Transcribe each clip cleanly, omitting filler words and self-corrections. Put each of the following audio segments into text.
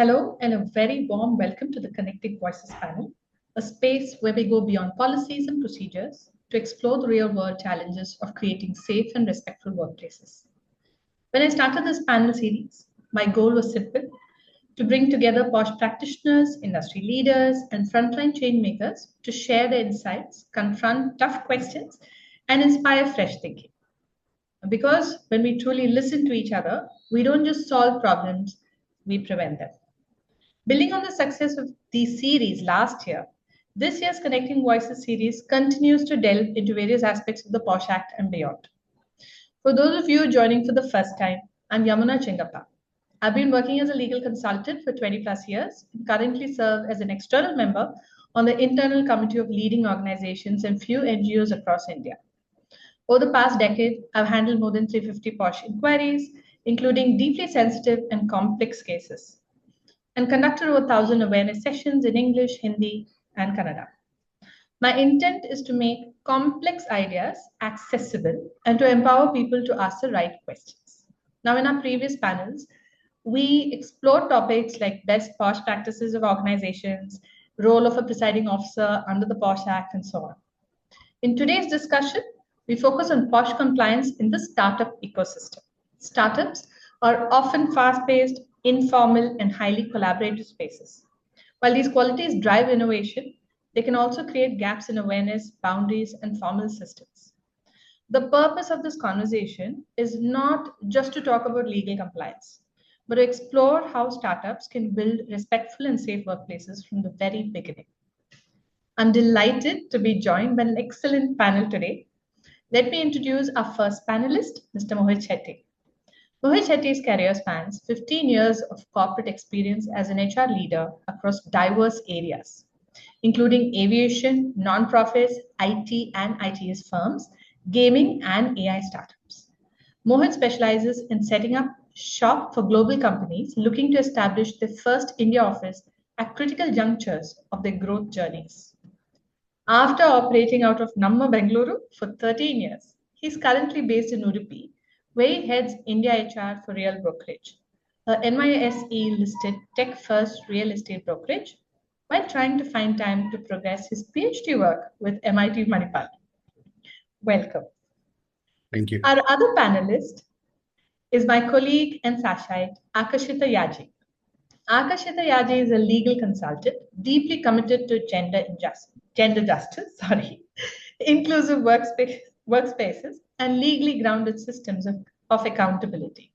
Hello and a very warm welcome to the Connecting Voices panel, a space where we go beyond policies and procedures to explore the real world challenges of creating safe and respectful workplaces. When I started this panel series, my goal was simple: to bring together PoSH practitioners, industry leaders, and frontline change makers to share their insights, confront tough questions, and inspire fresh thinking. Because when we truly listen to each other, we don't just solve problems, we prevent them. Building on the success of these series last year, this year's Connecting Voices series continues to delve into various aspects of the PoSH Act and beyond. For those of you joining for the first time, I'm Yamuna Chingappa. I've been working as a legal consultant for 20 plus years and currently serve as an external member on the internal committee of leading organizations and few NGOs across India. Over the past decade, I've handled more than 350 PoSH inquiries, including deeply sensitive and complex cases, and conducted over 1,000 awareness sessions in English, Hindi, and Kannada. My intent is to make complex ideas accessible and to empower people to ask the right questions. Now, in our previous panels, we explored topics like best PoSH practices of organizations, role of a presiding officer under the PoSH Act, and so on. In today's discussion, we focus on PoSH compliance in the startup ecosystem. Startups are often fast-paced, informal, and highly collaborative spaces. While these qualities drive innovation, they can also create gaps in awareness, boundaries, and formal systems. The purpose of this conversation is not just to talk about legal compliance, but to explore how startups can build respectful and safe workplaces from the very beginning. I'm delighted to be joined by an excellent panel today. Let me introduce our first panelist, Mr. Mohit Shetty. Mohit Shetty's career spans 15 years of corporate experience as an HR leader across diverse areas, including aviation, nonprofits, IT and ITS firms, gaming, and AI startups. Mohit specializes in setting up shop for global companies looking to establish their first India office at critical junctures of their growth journeys. After operating out of Namma Bengaluru for 13 years, he's currently based in Udupi, where he heads India HR for Real Brokerage, a NYSE-listed tech-first real estate brokerage, while trying to find time to progress his PhD work with MIT Manipal. Welcome. Thank you. Our other panelist is my colleague and Sashite, Akashita Yaji. Akashita Yaji is a legal consultant deeply committed to gender justice, inclusive workspaces, and legally grounded systems of accountability.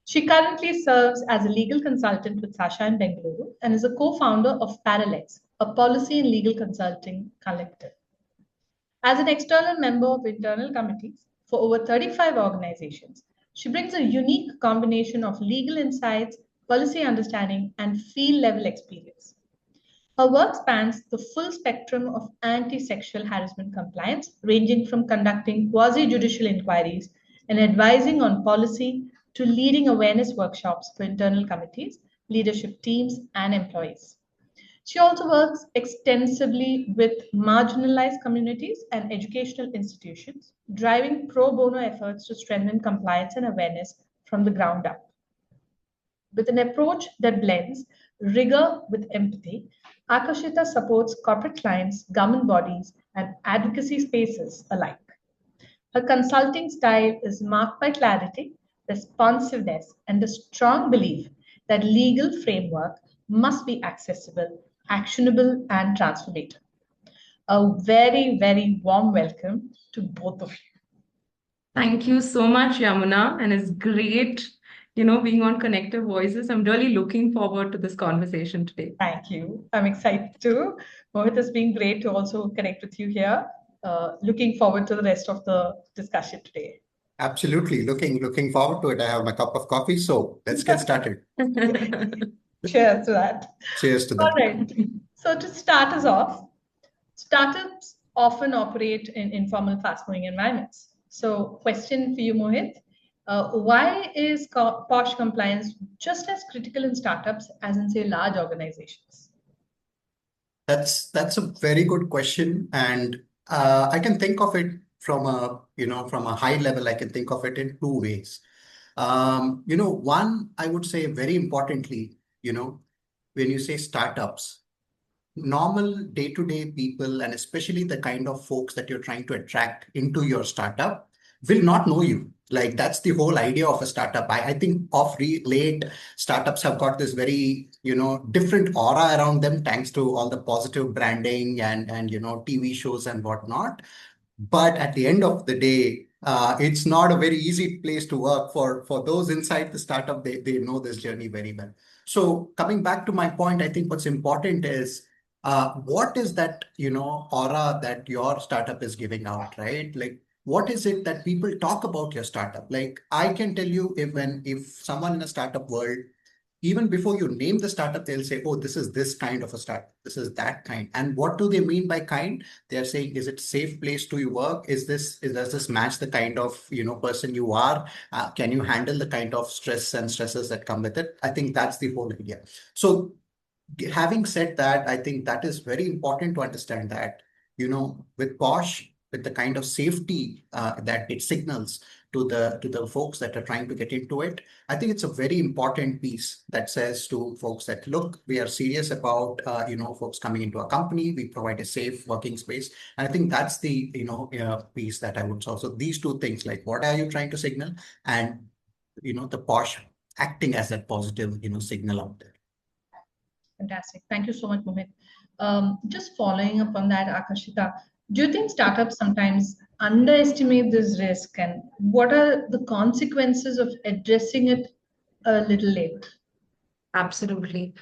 She currently serves as a legal consultant with Sasha in Bengaluru and is a co-founder of Paralex, a policy and legal consulting collective. As an external member of internal committees for over 35 organizations, she brings a unique combination of legal insights, policy understanding, and field-level experience. Her work spans the full spectrum of anti-sexual harassment compliance, ranging from conducting quasi-judicial inquiries and advising on policy to leading awareness workshops for internal committees, leadership teams, and employees. She also works extensively with marginalized communities and educational institutions, driving pro bono efforts to strengthen compliance and awareness from the ground up. With an approach that blends rigor with empathy, Akashita supports corporate clients, government bodies, and advocacy spaces alike. Her consulting style is marked by clarity, responsiveness, and a strong belief that legal framework must be accessible, actionable, and transformative. A very, very warm welcome to both of you. Thank you so much, Yamuna, and it's great being on Connective Voices. I'm really looking forward to this conversation today. Thank you. I'm excited too. Mohit, it's been great to also connect with you here. Looking forward to the rest of the discussion today. Absolutely. Looking forward to it. I have my cup of coffee, so let's get started. Cheers to that. Cheers to that. All right. So to start us off, startups often operate in informal, fast-moving environments. So question for you, Mohit. Why is PoSH compliance just as critical in startups as in, say, large organizations? That's a very good question, and I can think of it from a high level. I can think of it in two ways. One, I would say very importantly, when you say startups, normal day-to-day people, and especially the kind of folks that you're trying to attract into your startup, will not know you. Like that's the whole idea of a startup. I think of late, startups have got this very, different aura around them thanks to all the positive branding and TV shows and whatnot. But at the end of the day, it's not a very easy place to work for those inside the startup. They know this journey very well. So coming back to my point, I think what's important is what is that, aura that your startup is giving out, right? Like, what is it that people talk about your startup? Like, I can tell you if someone in a startup world, even before you name the startup, they'll say, oh, this is this kind of a startup. This is that kind. And what do they mean by kind? They're saying, is it a safe place to you work? Does this match the kind of, person you are? Can you handle the kind of stress and stresses that come with it? I think that's the whole idea. So having said that, I think that is very important to understand that, with PoSH, with the kind of safety that it signals to the folks that are trying to get into it, I think it's a very important piece that says to folks that, look, we are serious about, folks coming into our company. We provide a safe working space. And I think that's the, piece that I would say. So these two things, like what are you trying to signal, and, the PoSH acting as that positive, signal out there. Fantastic. Thank you so much, Mohit. Just following up on that, Akashita, do you think startups sometimes underestimate this risk, and what are the consequences of addressing it a little late? Absolutely.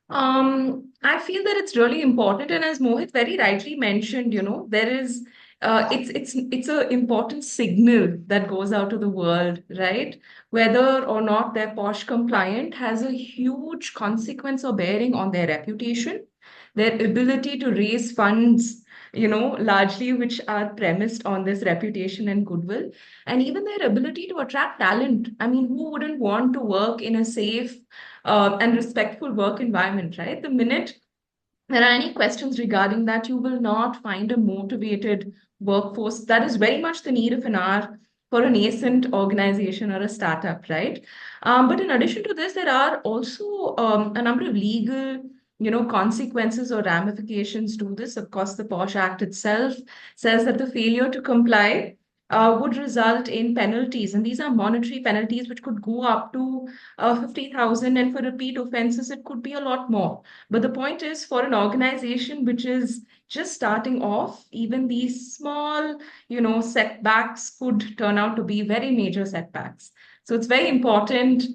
I feel that it's really important, and as Mohit very rightly mentioned, there is it's a important signal that goes out to the world, right? Whether or not they're PoSH compliant has a huge consequence or bearing on their reputation, their ability to raise funds, largely which are premised on this reputation and goodwill, and even their ability to attract talent. I mean, who wouldn't want to work in a safe and respectful work environment, right? The minute there are any questions regarding that, you will not find a motivated workforce. That is very much the need of an hour for a nascent organization or a startup, right? But in addition to this, there are also a number of legal, consequences or ramifications to this. Of course, the PoSH Act itself says that the failure to comply would result in penalties, and these are monetary penalties which could go up to 50,000, and for repeat offenses, it could be a lot more. But the point is, for an organization which is just starting off, even these small, setbacks could turn out to be very major setbacks. So it's very important,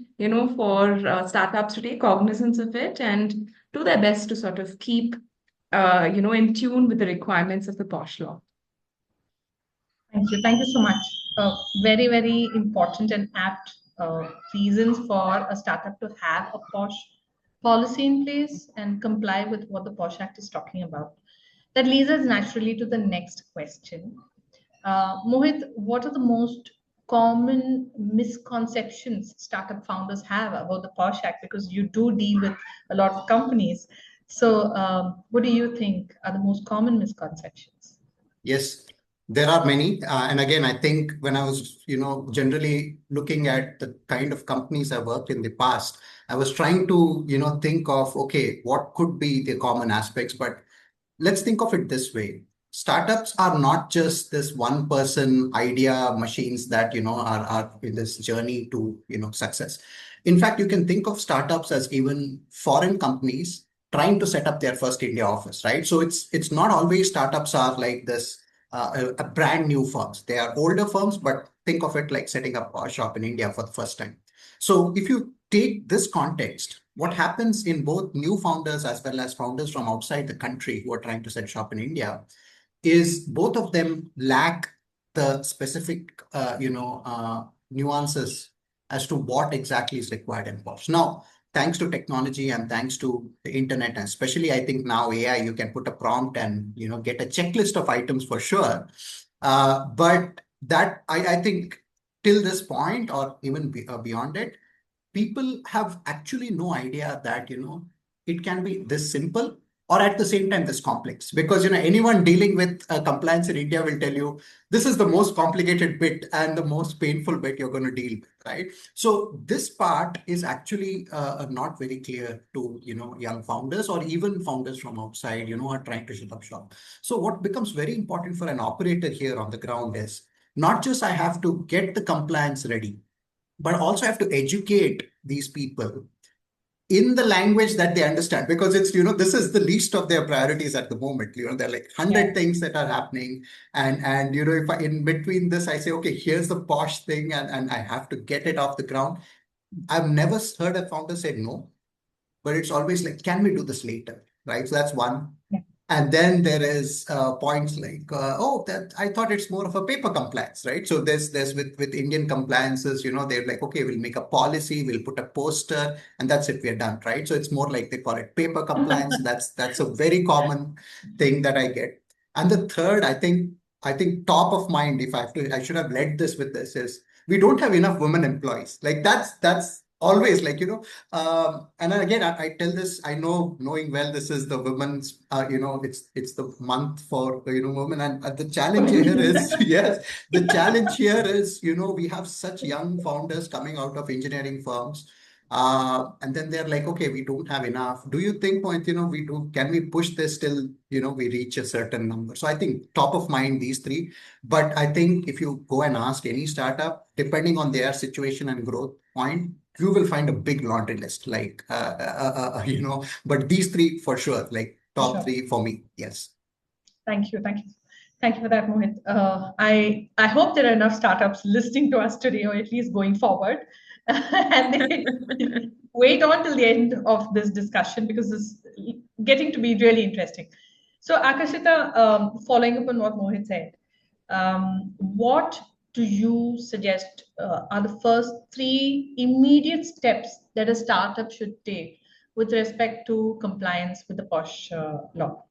for startups to take cognizance of it and do their best to sort of keep, in tune with the requirements of the PoSH law. Thank you. Thank you so much. Very, very important and apt reasons for a startup to have a PoSH policy in place and comply with what the PoSH Act is talking about. That leads us naturally to the next question. Mohit, what are the most common misconceptions startup founders have about the PoSH Act? Because you do deal with a lot of companies. So, what do you think are the most common misconceptions? Yes, there are many. And again, I think when I was, generally looking at the kind of companies I worked in the past, I was trying to, think of, okay, what could be the common aspects? But let's think of it this way. Startups are not just this one person idea machines that, are in this journey to, success. In fact, you can think of startups as even foreign companies trying to set up their first India office, right? So it's not always startups are like this a brand new firms. They are older firms, but think of it like setting up a shop in India for the first time. So if you take this context, what happens in both new founders as well as founders from outside the country who are trying to set shop in India is both of them lack the specific, nuances as to what exactly is required in PoSH. Now, thanks to technology and thanks to the internet, and especially I think now AI, you can put a prompt and get a checklist of items for sure. But that I think till this point or even beyond it, people have actually no idea that it can be this simple, or at the same time this complex? Because anyone dealing with compliance in India will tell you this is the most complicated bit and the most painful bit you're going to deal with, right? So this part is actually not very clear to young founders or even founders from outside are trying to set up shop. So what becomes very important for an operator here on the ground is not just I have to get the compliance ready, but also have to educate these people in the language that they understand, because it's this is the least of their priorities at the moment. There are like 100 things that are happening, and if I, in between this I say, okay, here's the PoSH thing, and I have to get it off the ground. I've never heard a founder say no, but it's always like, can we do this later, right? So that's one. And then there is points like, oh, that I thought it's more of a paper compliance, right? So there's with Indian compliances, they're like, okay, we'll make a policy, we'll put a poster, and that's it, we're done, right? So it's more like they call it paper compliance. That's a very common thing that I get. And the third, I think top of mind, if I should have led this with this, is we don't have enough women employees. Like that's always like, and then again, I tell this, I know, knowing well, this is the women's, it's the month for, women. And the challenge here is, yes, the challenge here is, we have such young founders coming out of engineering firms. And then they're like, okay, we don't have enough. Do you think, Mohit, can we push this till, we reach a certain number? So I think top of mind, these three. But I think if you go and ask any startup, depending on their situation and growth point, you will find a big laundry list, like, but these three for sure, like top three for me. Yes. Thank you. Thank you for that, Mohit. I hope there are enough startups listening to us today, or at least going forward, and they wait on till the end of this discussion, because it's getting to be really interesting. So, Akashita, following up on what Mohit said, what do you suggest are the first three immediate steps that a startup should take with respect to compliance with the PoSH law?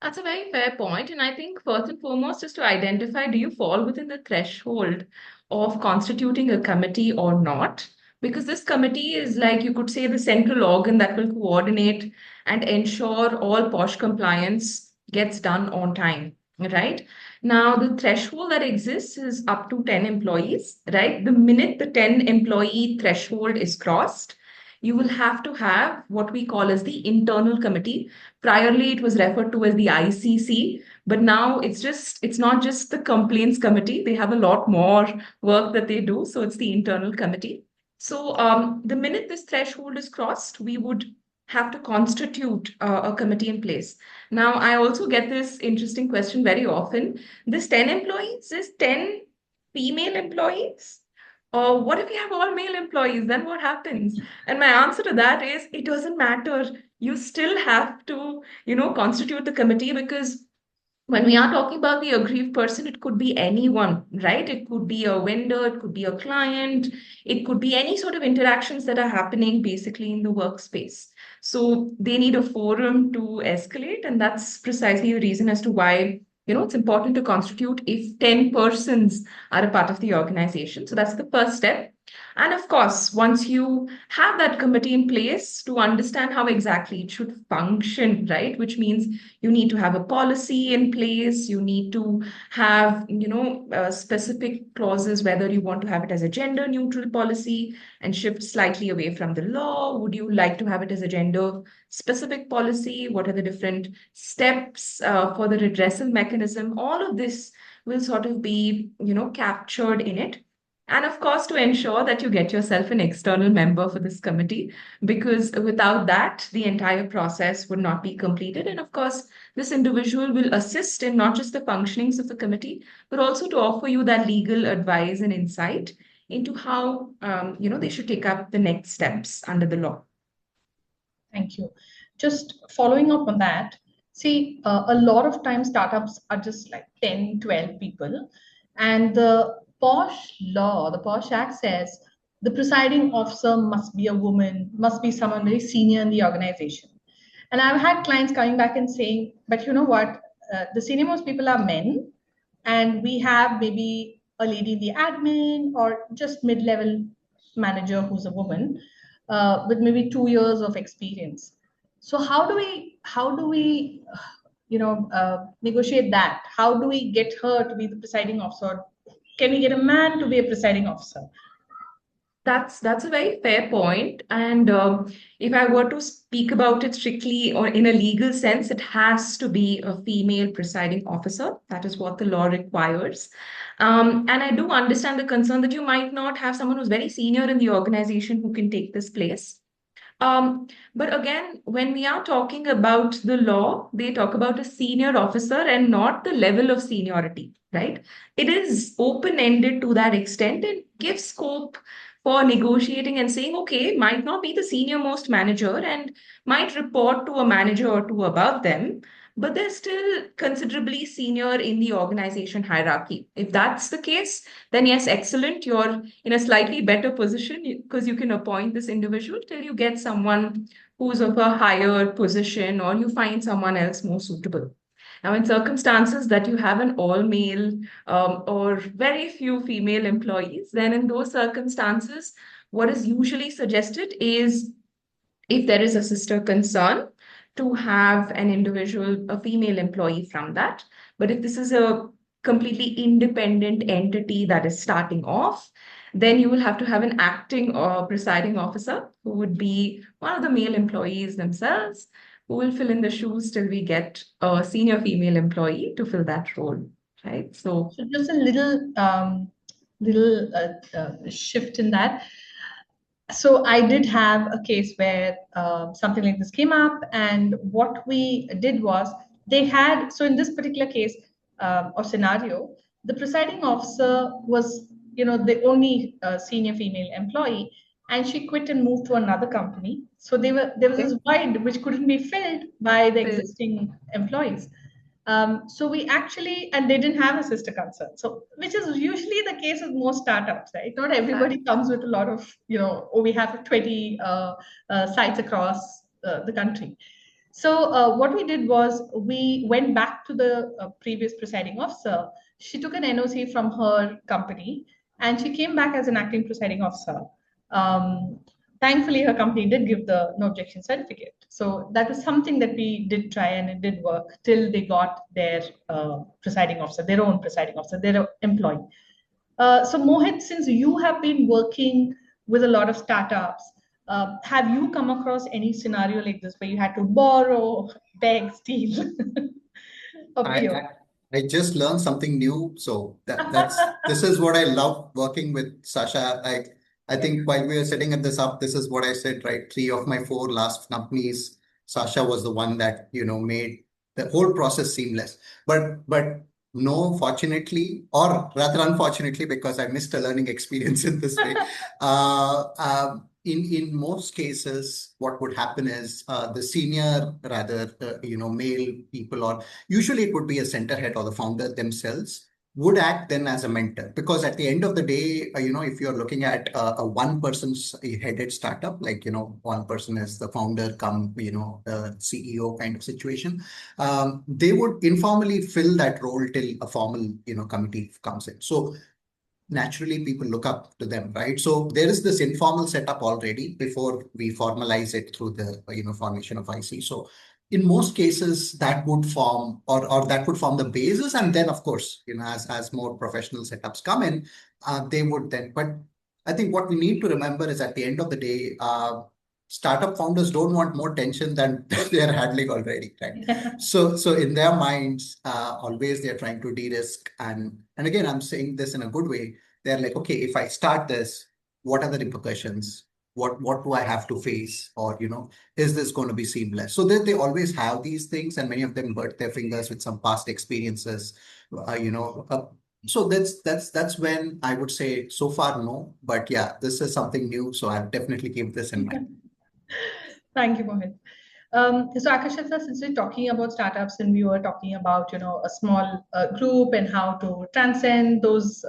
That's a very fair point. And I think first and foremost is to identify, do you fall within the threshold of constituting a committee or not? Because this committee is, like, you could say, the central organ that will coordinate and ensure all PoSH compliance gets done on time, right? Now, the threshold that exists is up to 10 employees, right? The minute the 10 employee threshold is crossed, you will have to have what we call as the internal committee. Priorly, it was referred to as the ICC, but now it's not just the complaints committee. They have a lot more work that they do. So it's the internal committee. So the minute this threshold is crossed, we would have to constitute a committee in place. Now, I also get this interesting question very often. This 10 employees is 10 female employees? Or what if we have all male employees? Then what happens? And my answer to that is it doesn't matter. You still have to, constitute the committee, because when we are talking about the aggrieved person, it could be anyone, right? It could be a vendor, it could be a client, it could be any sort of interactions that are happening basically in the workspace. So they need a forum to escalate, and that's precisely the reason as to why, it's important to constitute if 10 persons are a part of the organization. So that's the first step. And of course, once you have that committee in place, to understand how exactly it should function, right? Which means you need to have a policy in place. You need to have, specific clauses, whether you want to have it as a gender neutral policy and shift slightly away from the law. Would you like to have it as a gender specific policy? What are the different steps for the redressal mechanism? All of this will sort of be, captured in it. And of course, to ensure that you get yourself an external member for this committee, because without that, the entire process would not be completed. And of course, this individual will assist in not just the functionings of the committee, but also to offer you that legal advice and insight into how, they should take up the next steps under the law. Thank you. Just following up on that, see, a lot of times startups are just like 10, 12 people, and the PoSH law, the PoSH Act says the presiding officer must be a woman, must be someone very senior in the organization. And I've had clients coming back and saying, but you know what? The senior most people are men, and we have maybe a lady in the admin or just mid-level manager who's a woman with maybe 2 years of experience. So how do we negotiate that? How do we get her to be the presiding officer? Can we get a man to be a presiding officer? That's a very fair point. And if I were to speak about it strictly or in a legal sense, it has to be a female presiding officer. That is what the law requires. And I do understand the concern that you might not have someone who's very senior in the organization who can take this place. But again, when we are talking about the law, they talk about a senior officer and not the level of seniority, right? It is open-ended to that extent and gives scope for negotiating and saying, okay, might not be the senior most manager and might report to a manager or two above them, but they're still considerably senior in the organization hierarchy. If that's the case, then yes, excellent. You're in a slightly better position because you can appoint this individual till you get someone who's of a higher position or you find someone else more suitable. Now, in circumstances that you have an all male or very few female employees, then in those circumstances, what is usually suggested is if there is a sister concern, to have an individual, a female employee from that. But if this is a completely independent entity that is starting off, then you will have to have an acting or presiding officer who would be one of the male employees themselves, who will fill in the shoes till we get a senior female employee to fill that role, right? So just a little shift in that. So I did have a case where something like this came up, and what we did was they had, so in this particular case or scenario, the presiding officer was, the only senior female employee, and she quit and moved to another company. So there was Okay. this void which couldn't be filled by the existing employees. So we actually, and they didn't have a sister concern. So, which is usually the case with most startups, right? Not everybody comes with a lot of, oh, we have 20 sites across the country. So what we did was we went back to the previous presiding officer. She took an NOC from her company and she came back as an acting presiding officer. Um, Thankfully, her company did give the no objection certificate. So that was something that we did try and it did work till they got their presiding officer, their own presiding officer, their employee. So Mohit, since you have been working with a lot of startups, have you come across any scenario like this where you had to borrow, beg, steal a I, PO? I I just learned something new. So this is what I love working with Sasha. I think while we were setting up this up, this is what I said, right? 3 of my 4 last companies, Sasha was the one that, made the whole process seamless. But no, fortunately, or rather unfortunately, because I missed a learning experience in this way. In most cases, what would happen is the senior, rather, male people, or usually it would be a center head or the founder themselves, would act then as a mentor. Because at the end of the day, if you're looking at a one person's headed startup, like, one person is the founder come, CEO kind of situation, they would informally fill that role till a formal, committee comes in. So naturally people look up to them, right? So there is this informal setup already before we formalize it through the formation of IC. So in most cases that would form, or that would form the basis, and then of course, as more professional setups come in, they would then. But I think what we need to remember is at the end of the day, startup founders don't want more tension than they're handling already, right? So in their minds, always they're trying to de-risk, and again, I'm saying this in a good way. They're like, okay, if I start this, what are the repercussions? What do I have to face? Or, is this going to be seamless? So they always have these things, and many of them hurt their fingers with some past experiences, so that's when I would say so far no, but yeah, this is something new, so I'll definitely keep this in mind. Thank you, Mohit. So Akasha, sir, since we're talking about startups and we were talking about, a small group and how to transcend those,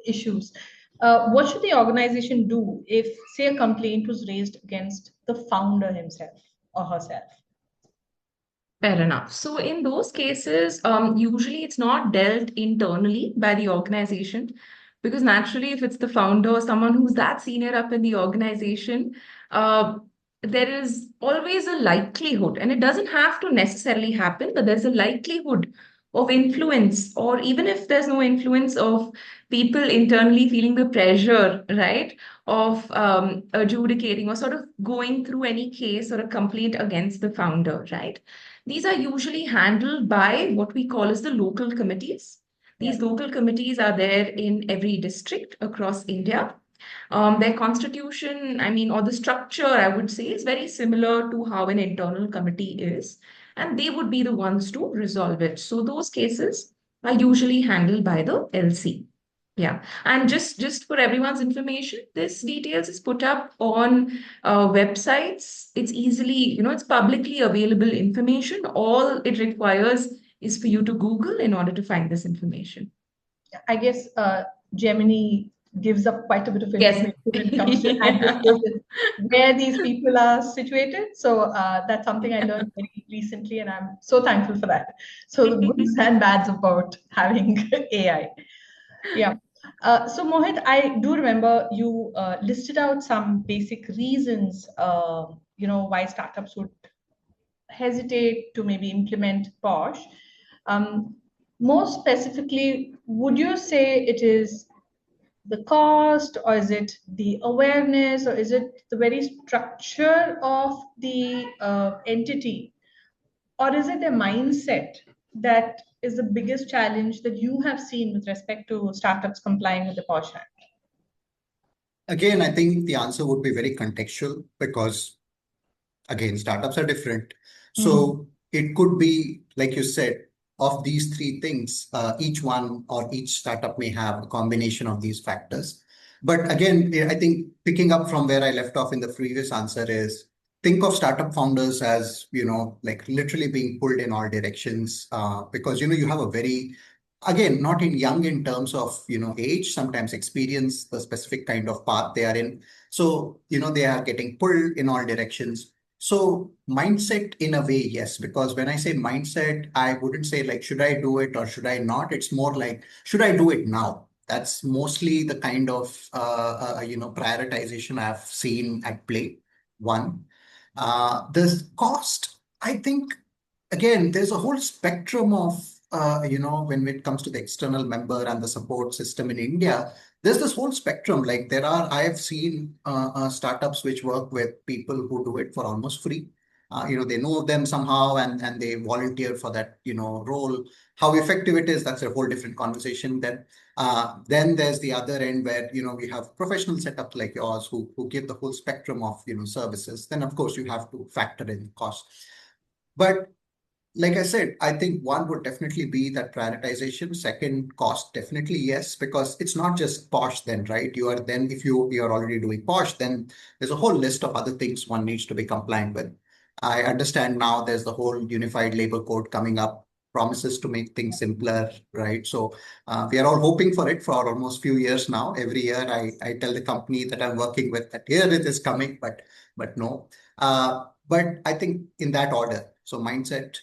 issues, what should the organization do if, say, a complaint was raised against the founder himself or herself? Fair enough. So in those cases, usually it's not dealt internally by the organization because naturally, if it's the founder or someone who's that senior up in the organization, uh, there is always a likelihood, and it doesn't have to necessarily happen, but there's a likelihood of influence, or even if there's no influence, of people internally feeling the pressure, right, of adjudicating or sort of going through any case or a complaint against the founder, right? These are usually handled by what we call as the local committees. Yeah. These local committees are there in every district across India. Their constitution, I mean, or the structure, I would say, is very similar to how an internal committee is, and they would be the ones to resolve it. So those cases are usually handled by the LC. Yeah, and just for everyone's information, this details is put up on websites. It's easily, it's publicly available information. All it requires is for you to Google in order to find this information. I guess Gemini gives up quite a bit of Yes. information when it comes to Yeah. addresses where these people are situated. So that's something I learned very recently, and I'm so thankful for that. So the goods and bads about having AI. Yeah. So Mohit, I do remember you listed out some basic reasons, why startups would hesitate to maybe implement PoSH. More specifically, would you say it is the cost, or is it the awareness, or is it the very structure of the entity, or is it a mindset that is the biggest challenge that you have seen with respect to startups complying with the PoSH Act? Again, I think the answer would be very contextual because, again, startups are different. So it could be, like you said, of these three things, each one or each startup may have a combination of these factors. But again, I think picking up from where I left off in the previous answer is think of startup founders as, like literally being pulled in all directions because, you have a very, again, not in young in terms of, age, sometimes experience, the specific kind of path they are in. So, they are getting pulled in all directions. So mindset in a way, yes, because when I say mindset, I wouldn't say like, should I do it or should I not? It's more like, should I do it now? That's mostly the kind of, prioritization I've seen at play. One, the cost, I think, again, there's a whole spectrum of, when it comes to the external member and the support system in India, there's this whole spectrum. Like I have seen startups which work with people who do it for almost free. They know them somehow and they volunteer for that, role. How effective it is, that's a whole different conversation. Then there's the other end where, we have professional setups like yours who give the whole spectrum of, services. Then of course you have to factor in cost. But like I said, I think one would definitely be that prioritization. Second, cost, definitely yes, because it's not just PoSH then, right? You are then, if you are already doing PoSH, then there's a whole list of other things one needs to be compliant with. I understand now there's the whole unified labor code coming up, promises to make things simpler, right? So we are all hoping for it for almost few years now. Every year I tell the company that I'm working with that here it is coming, but no. But I think in that order, so mindset,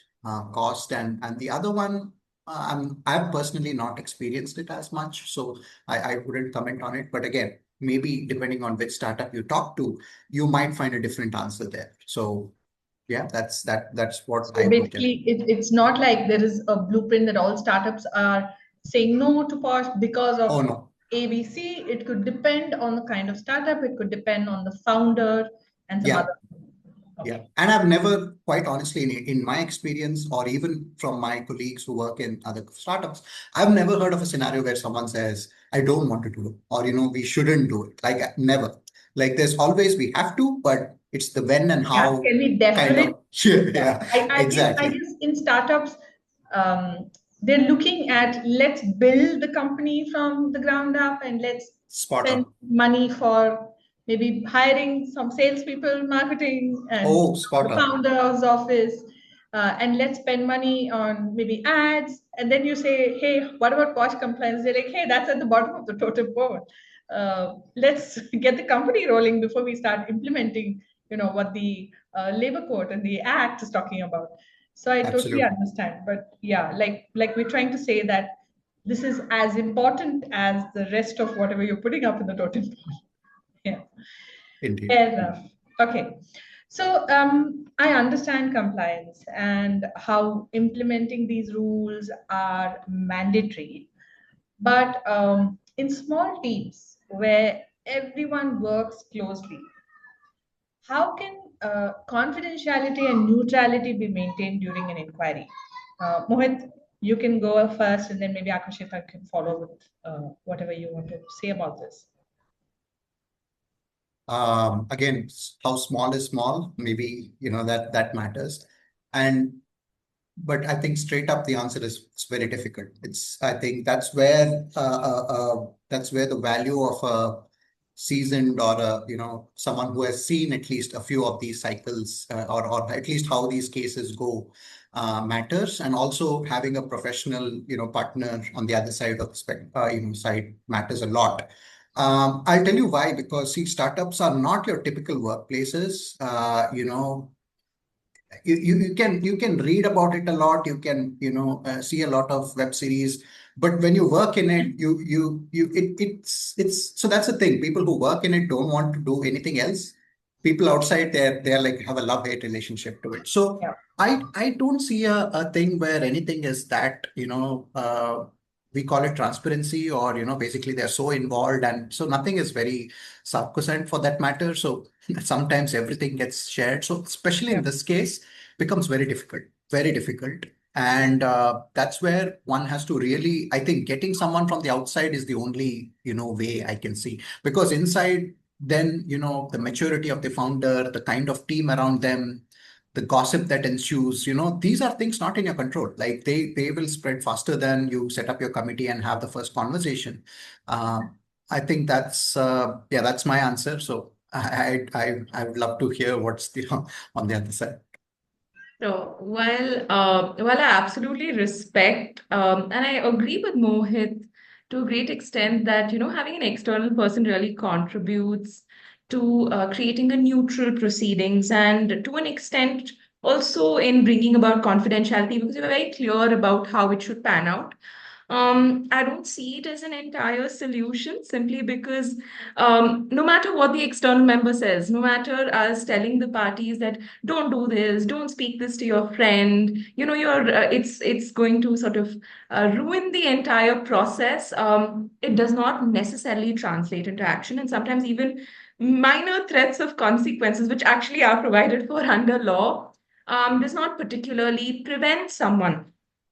cost, and the other one, I've personally not experienced it as much, so I wouldn't comment on it. But again, maybe depending on which startup you talk to, you might find a different answer there. So yeah, that's what So I would tell. basically, it's not like there is a blueprint that all startups are saying no to PoSH because of Oh no. ABC. It could depend on the kind of startup. It could depend on the founder and some Yeah. other. Yeah, Okay. and I've never, quite honestly, in my experience, or even from my colleagues who work in other startups, I've never heard of a scenario where someone says, I don't want to do it, or, we shouldn't do it. Like, never. Like, there's always, we have to, but it's the when and Yeah, how can we kind definitely? of, yeah, Yeah, yeah, I exactly. guess in startups, they're looking at let's build the company from the ground up and let's Spot spend on. money for maybe hiring some salespeople, marketing, and Oh, spot the on. founder's office, and let's spend money on maybe ads. And then you say, hey, what about PoSH compliance? They're like, hey, that's at the bottom of the totem pole. Let's get the company rolling before we start implementing what the labor code and the act is talking about. So I totally Absolutely. understand, but yeah, like we're trying to say that this is as important as the rest of whatever you're putting up in the totem pole. Yeah, Indeed. fair enough. Okay, So I understand compliance and how implementing these rules are mandatory, but in small teams where everyone works closely, how can confidentiality and neutrality be maintained during an inquiry? Mohit, you can go first, and then maybe Akashita can follow with whatever you want to say about this. Again, how small is small, maybe, that matters. And but I think straight up the answer is it's very difficult. I think that's where the value of a seasoned or someone who has seen at least a few of these cycles, or at least how these cases go, matters. And also having a professional partner on the other side of the side matters a lot. I'll tell you why, because see, startups are not your typical workplaces. You can read about it a lot. You can see a lot of web series, but when you work in it, it's so that's the thing. People who work in it don't want to do anything else. People outside they're like have a love-hate relationship to it. So Yeah. I don't see a thing where anything is that we call it transparency, or basically they're so involved, and so nothing is very sacrosanct for that matter. So sometimes everything gets shared. So especially in Yeah. this case, becomes very difficult, very difficult. And that's where one has to really, I think getting someone from the outside is the only, way I can see. Because inside, then, the maturity of the founder, the kind of team around them, the gossip that ensues, these are things not in your control. Like they will spread faster than you set up your committee and have the first conversation. I think that's my answer. So I would love to hear what's the on the other side. So, while I absolutely respect and I agree with Mohit to a great extent that having an external person really contributes to creating a neutral proceedings, and to an extent also in bringing about confidentiality, because we're very clear about how it should pan out. I don't see it as an entire solution, simply because no matter what the external member says, no matter us telling the parties that don't do this, don't speak this to your friend, it's going to sort of ruin the entire process. It does not necessarily translate into action, and sometimes even minor threats of consequences, which actually are provided for under law, does not particularly prevent someone.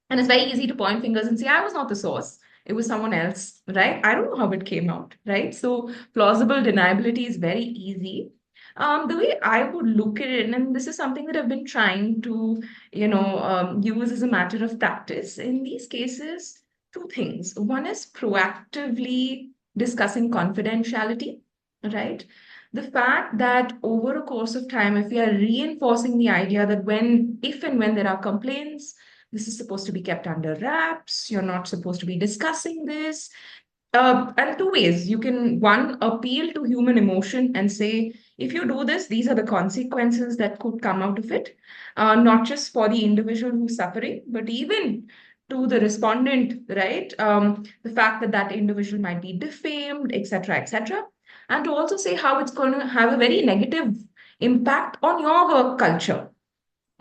And it's very easy to point fingers and say, I was not the source. It was someone else, right? I don't know how it came out, right? So plausible deniability is very easy. The way I would look at it, and this is something that I've been trying to, use as a matter of practice in these cases, two things. One is proactively discussing confidentiality, right? The fact that over a course of time, if we are reinforcing the idea that if and when there are complaints, this is supposed to be kept under wraps. You're not supposed to be discussing this. And two ways. You can, one, appeal to human emotion and say, if you do this, these are the consequences that could come out of it, not just for the individual who's suffering, but even to the respondent, right? The fact that that individual might be defamed, etc., etc. And to also say how it's going to have a very negative impact on your work culture.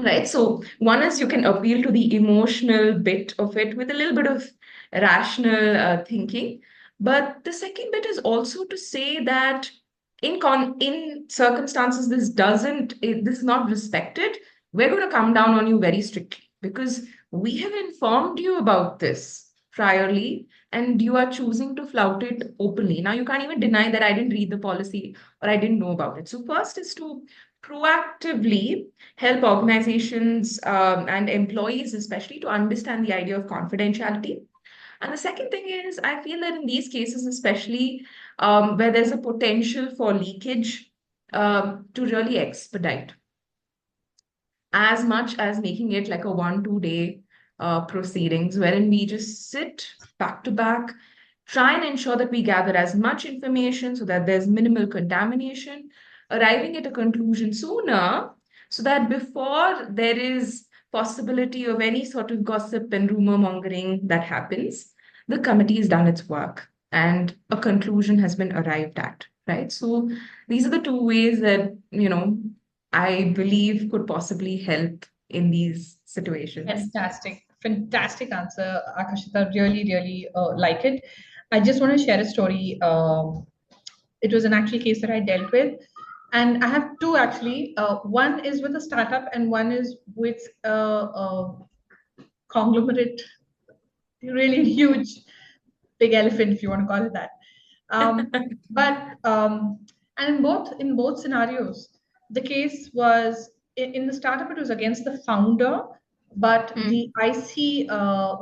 Right. So one is you can appeal to the emotional bit of it with a little bit of rational thinking. But the second bit is also to say that in circumstances this is not respected, we're going to come down on you very strictly, because we have informed you about this priorly and you are choosing to flout it openly. Now you can't even deny that I didn't read the policy or I didn't know about it. So first is to proactively help organizations and employees, especially, to understand the idea of confidentiality. And the second thing is, I feel that in these cases, especially where there's a potential for leakage, to really expedite as much as making it like a 1 2 day proceedings, wherein we just sit back to back, try and ensure that we gather as much information so that there's minimal contamination, arriving at a conclusion sooner, so that before there is possibility of any sort of gossip and rumor mongering that happens, the committee has done its work and a conclusion has been arrived at, right? So these are the two ways that I believe could possibly help in these situations. Fantastic, fantastic answer, Akashita. Really, really like it. I just want to share a story. It was an actual case that I dealt with, and I have two actually. One is with a startup, and one is with a conglomerate, really huge, big elephant, if you want to call it that. Um, but and in both scenarios, the case was in the startup, it was against the founder, but Mm, the IC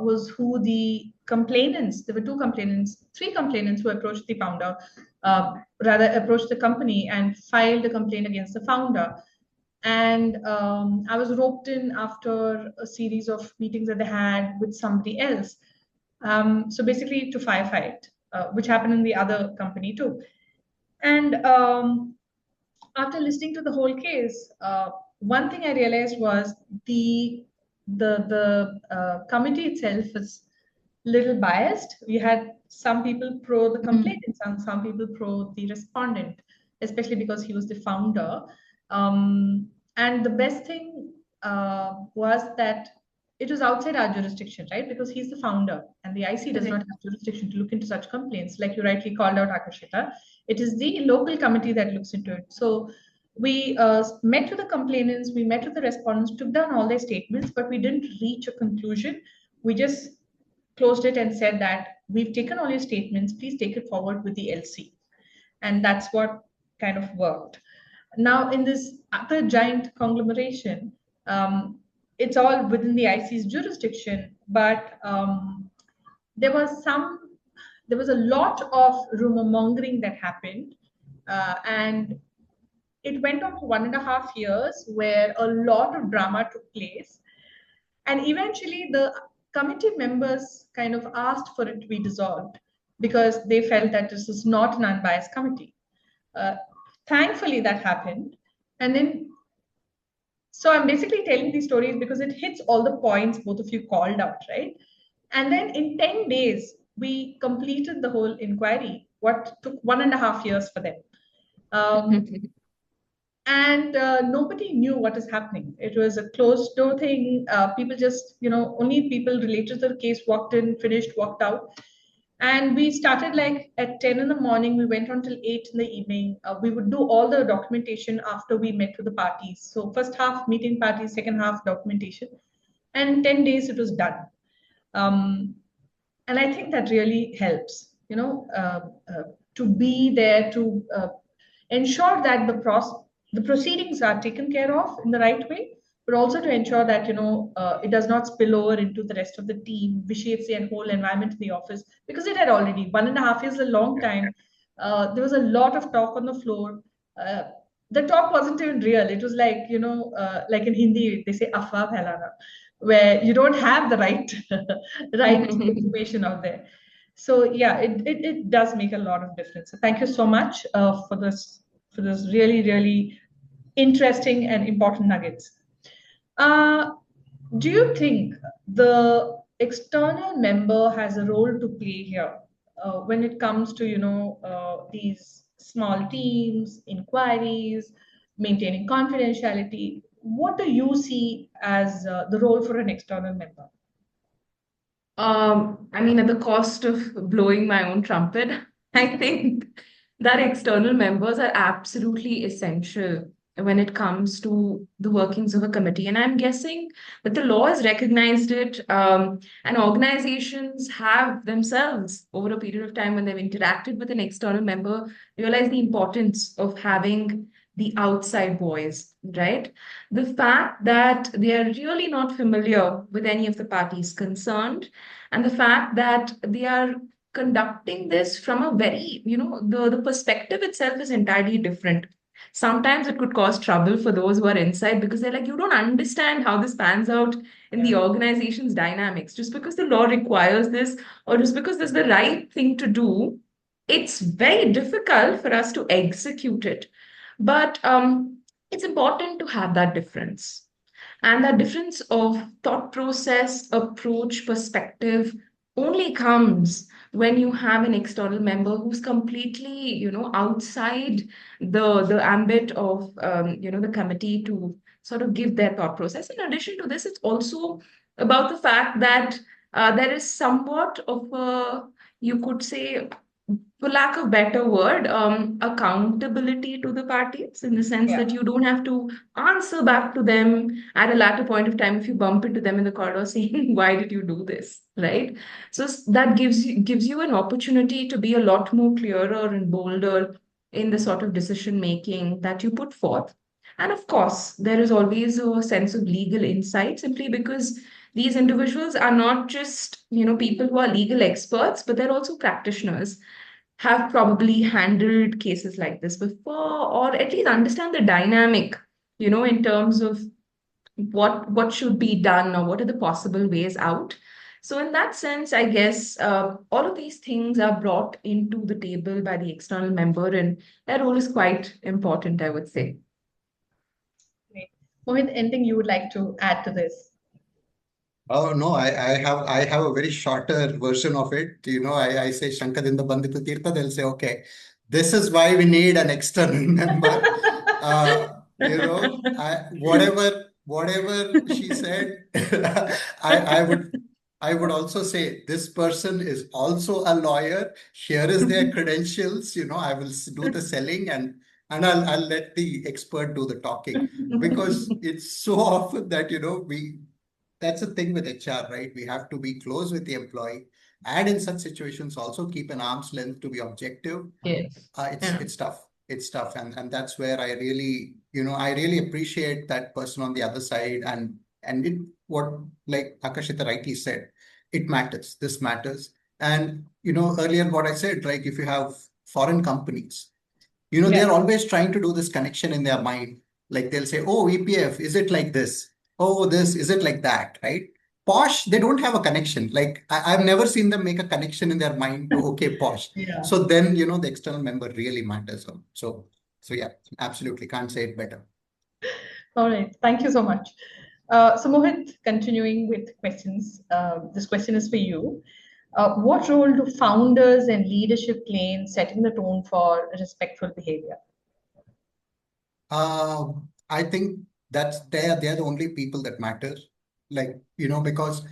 was who the complainants. There were two complainants, three complainants who approached the founder, rather approached the company and filed a complaint against the founder. And I was roped in after a series of meetings that they had with somebody else. So basically, to firefight, which happened in the other company too. And after listening to the whole case, one thing I realized was the committee itself is little biased. We had some people pro the mm, complainant and some people pro the respondent, especially because he was the founder. And the best thing was that it was outside our jurisdiction, right? Because he's the founder and the IC does not correct. have jurisdiction to look into such complaints, like you rightly called out, Akashita. It is the local committee that looks into it. So we met with the complainants, we met with the respondents, took down all their statements, but we didn't reach a conclusion. We just closed it and said that we've taken all your statements, please take it forward with the LC. And that's what kind of worked. Now, in this other giant conglomeration, it's all within the IC's jurisdiction, but there was some, there was a lot of rumor mongering that happened, and it went on for 1.5 years where a lot of drama took place. And eventually, the committee members kind of asked for it to be dissolved because they felt that this is not an unbiased committee. Uh, Thankfully, that happened. And then, so I'm basically telling these stories because it hits all the points both of you called out, right? And then in 10 days, we completed the whole inquiry, what took 1.5 years for them. Um, and nobody knew what is happening. It was a closed door thing. People just, only people related to the case walked in, finished, walked out. And we started like at 10 in the morning. We went on till 8 in the evening. We would do all the documentation after we met with the parties. So first half meeting parties, second half documentation. And in 10 days, it was done. Um, and I think that really helps, to be there to ensure that the proceedings are taken care of in the right way, but also to ensure that it does not spill over into the rest of the team, vitiates the whole environment in the office, because it had already 1.5 years is a long time. There was a lot of talk on the floor. Uh, the talk wasn't even real. It was like like in Hindi they say afwa phailana, where you don't have the right right information out there. So yeah, it does make a lot of difference. So thank you so much for this really really interesting and important nuggets. Uh, do you think the external member has a role to play here when it comes to these small teams, inquiries, maintaining confidentiality? What do you see as the role for an external member? I mean, at the cost of blowing my own trumpet, I think that external members are absolutely essential when it comes to the workings of a committee. And I'm guessing that the law has recognized it, and organizations have themselves, over a period of time when they've interacted with an external member, realized the importance of having the outside voice, right? The fact that they are really not familiar with any of the parties concerned, and the fact that they are conducting this from a very, the perspective itself is entirely different. Sometimes it could cause trouble for those who are inside because they're like, you don't understand how this pans out in the Yeah. organization's dynamics. Just because the law requires this or just because this is the right thing to do, it's very difficult for us to execute it. But it's important to have that difference. And that difference of thought process, approach, perspective only comes when you have an external member who's completely, outside the ambit of, the committee to sort of give their thought process. In addition to this, it's also about the fact that there is somewhat of a, you could say, for lack of better word, accountability to the parties, in the sense Yeah. that you don't have to answer back to them at a later point of time if you bump into them in the corridor saying, "Why did you do this?" Right? So that gives you an opportunity to be a lot more clearer and bolder in the sort of decision making that you put forth. And of course, there is always a sense of legal insight, simply because these individuals are not just, people who are legal experts, but they're also practitioners, have probably handled cases like this before, or at least understand the dynamic, in terms of what should be done or what are the possible ways out. So in that sense, I guess all of these things are brought into the table by the external member, and that role is quite important, I would say. Great. Mohit, anything you would like to add to this? Oh no, I have a very shorter version of it. I say Shankadinda Banditu Tirtha, they'll say, okay, this is why we need an external member. Whatever she said, I would also say this person is also a lawyer. Here is their credentials. I will do the selling, and I'll let the expert do the talking, because it's so often that that's the thing with HR, right? We have to be close with the employee, and in such situations also keep an arm's length to be objective. Yes. It's Yeah. it's tough. It's tough, and that's where I really appreciate that person on the other side, and it what, like Akashita rightly said, it matters. This matters, and earlier what I said, like if you have foreign companies, they're Yeah. always trying to do this connection in their mind. Like they'll say, oh, EPF, is it like this? Oh, this, is it like that? Right? PoSH, they don't have a connection. Like I've never seen them make a connection in their mind to, okay, PoSH. Yeah. So then, the external member really matters. So yeah, absolutely. Can't say it better. All right. Thank you so much. So Mohit, continuing with questions. This question is for you. What role do founders and leadership play in setting the tone for respectful behavior? I think that's they're the only people that matter. Like, because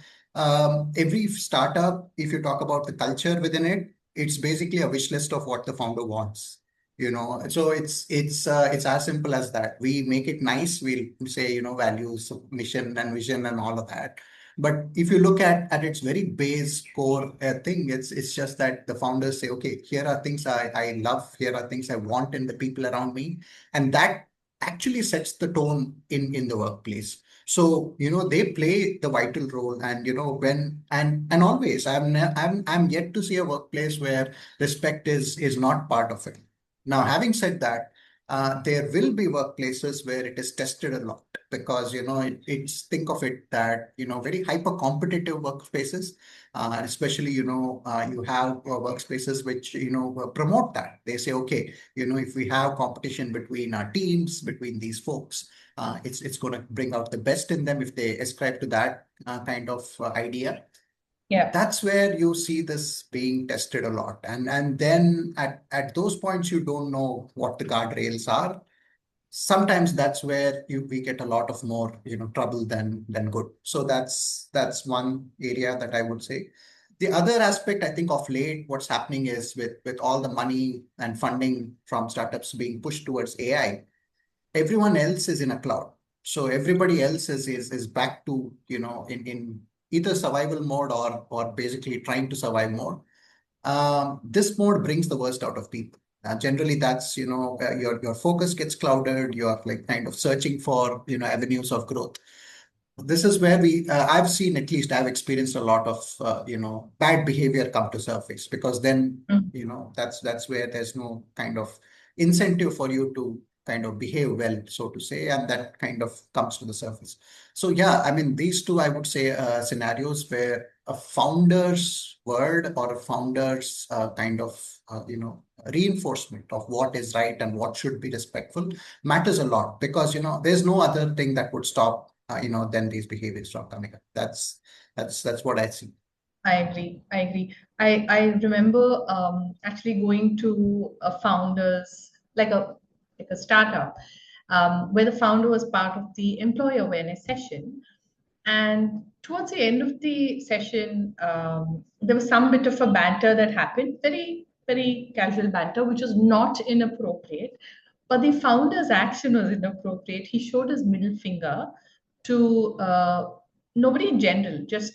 every startup, if you talk about the culture within it, it's basically a wish list of what the founder wants. So it's as simple as that. We make it nice. We'll say, values, mission and vision and all of that. But if you look at its very base core thing, it's just that the founders say, okay, here are things I love, here are things I want in the people around me. And that actually sets the tone in the workplace. So they play the vital role, and when and always I'm yet to see a workplace where respect is not part of it. Now, having said that, there will be workplaces where it is tested a lot, because it's, think of it that very hyper competitive workspaces, especially you have workspaces which promote that. They say, okay, if we have competition between our teams, between these folks, it's going to bring out the best in them if they ascribe to that kind of idea. Yeah. That's where you see this being tested a lot. And then at those points, you don't know what the guardrails are. Sometimes that's where we get a lot of more trouble than good. So that's one area that I would say. The other aspect, I think, of late, what's happening is with all the money and funding from startups being pushed towards AI, everyone else is in a cloud. So everybody else is back to in either survival mode or basically trying to survive mode. This mode brings the worst out of people. Generally, that's your focus gets clouded. You're like kind of searching for avenues of growth. This is where I've seen, at least I've experienced a lot of bad behavior come to surface, because then Mm. that's where there's no kind of incentive for you to kind of behave well, so to say, and that kind of comes to the surface. So yeah, I mean, these two, I would say, scenarios where a founder's word or a founder's kind of reinforcement of what is right and what should be respectful matters a lot, because there's no other thing that would stop then these behaviors from coming up. That's what I see. I agree. I agree. I remember actually going to a founder's like a startup where the founder was part of the employee awareness session. And towards the end of the session, there was some bit of a banter that happened, very, very casual banter, which was not inappropriate. But the founder's action was inappropriate. He showed his middle finger to nobody in general, just,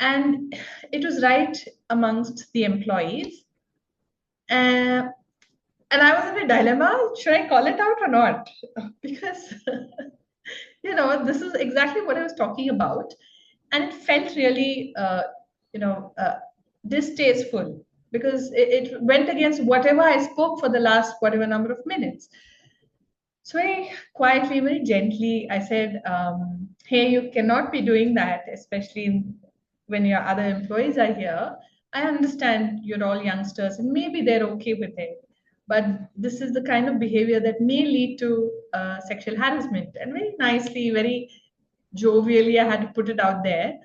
and it was right amongst the employees. Uh, and I was in a dilemma. Should I call it out or not? Because this is exactly what I was talking about. And it felt really, you know, uh, distasteful because it went against whatever I spoke for the last whatever number of minutes. So very quietly, very gently, I said, hey, you cannot be doing that, especially when your other employees are here. I understand you're all youngsters and maybe they're okay with it. But this is the kind of behavior that may lead to sexual harassment. And very nicely, very jovially, I had to put it out there.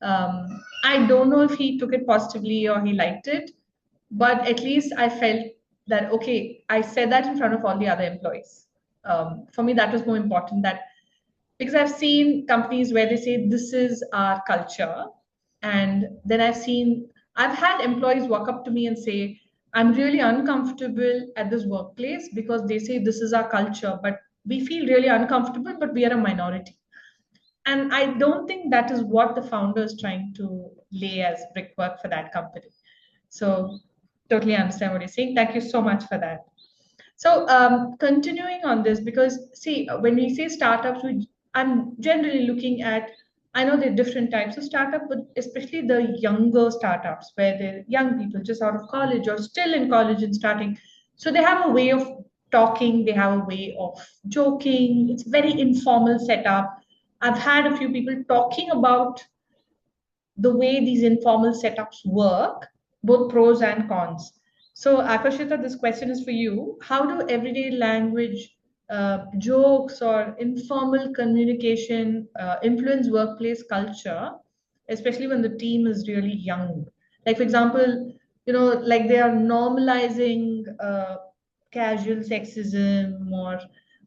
I don't know if he took it positively or he liked it, but at least I felt that, okay, I said that in front of all the other employees. For me, that was more important, that because I've seen companies where they say this is our culture, and then I've had employees walk up to me and say, I'm really uncomfortable at this workplace because they say this is our culture, but we feel really uncomfortable, but we are a minority. And I don't think that is what the founder is trying to lay as brickwork for that company. So totally understand what you're saying. Thank you so much for that. So continuing on this, because see, when we say startups, I'm generally looking at, I know there are different types of startup, but especially the younger startups where they're young people just out of college or still in college and starting. So they have a way of talking, they have a way of joking. It's very informal setup. I've had a few people talking about the way these informal setups work, both pros and cons. So, Akashita, this question is for you. How do everyday language, jokes, or informal communication influence workplace culture, especially when the team is really young? Like, for example, like they are normalizing casual sexism or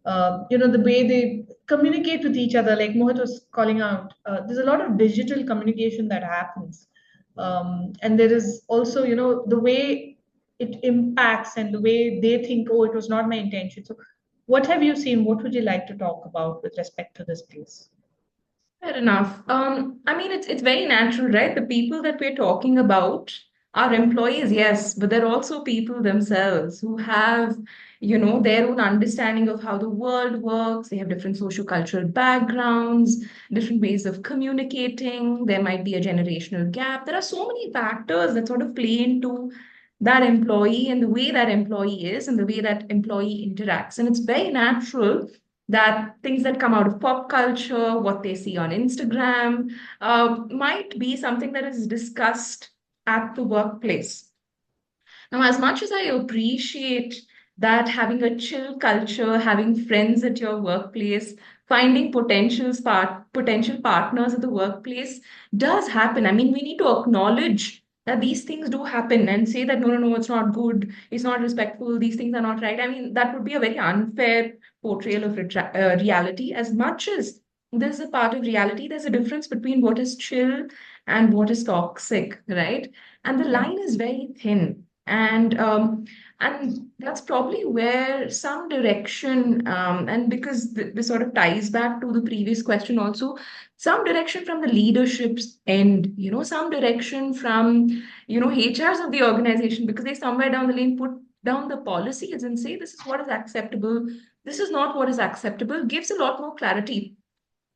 the way they communicate with each other, like Mohit was calling out. There's a lot of digital communication that happens, and there is also, the way it impacts and the way they think, oh, it was not my intention. So, what have you seen? What would you like to talk about with respect to this piece? Fair enough. I mean, it's very natural, right? The people that we're talking about are employees, yes, but they're also people themselves who have, their own understanding of how the world works. They have different socio-cultural backgrounds, different ways of communicating. There might be a generational gap. There are so many factors that sort of play into that employee and the way that employee is and the way that employee interacts. And it's very natural that things that come out of pop culture, what they see on Instagram, might be something that is discussed at the workplace. Now, as much as I appreciate that having a chill culture, having friends at your workplace, finding potential partners at the workplace does happen. I mean, we need to acknowledge that these things do happen and say that no, no, no, it's not good, it's not respectful, these things are not right. I mean, that would be a very unfair portrayal of reality. As much as there's a part of reality, there's a difference between what is chill and what is toxic, right? And the Yeah. line is very thin. And that's probably where some direction, and because this sort of ties back to the previous question also, some direction from the leadership's end, some direction from, HRs of the organization, because they somewhere down the lane put down the policies and say this is what is acceptable, this is not what is acceptable, gives a lot more clarity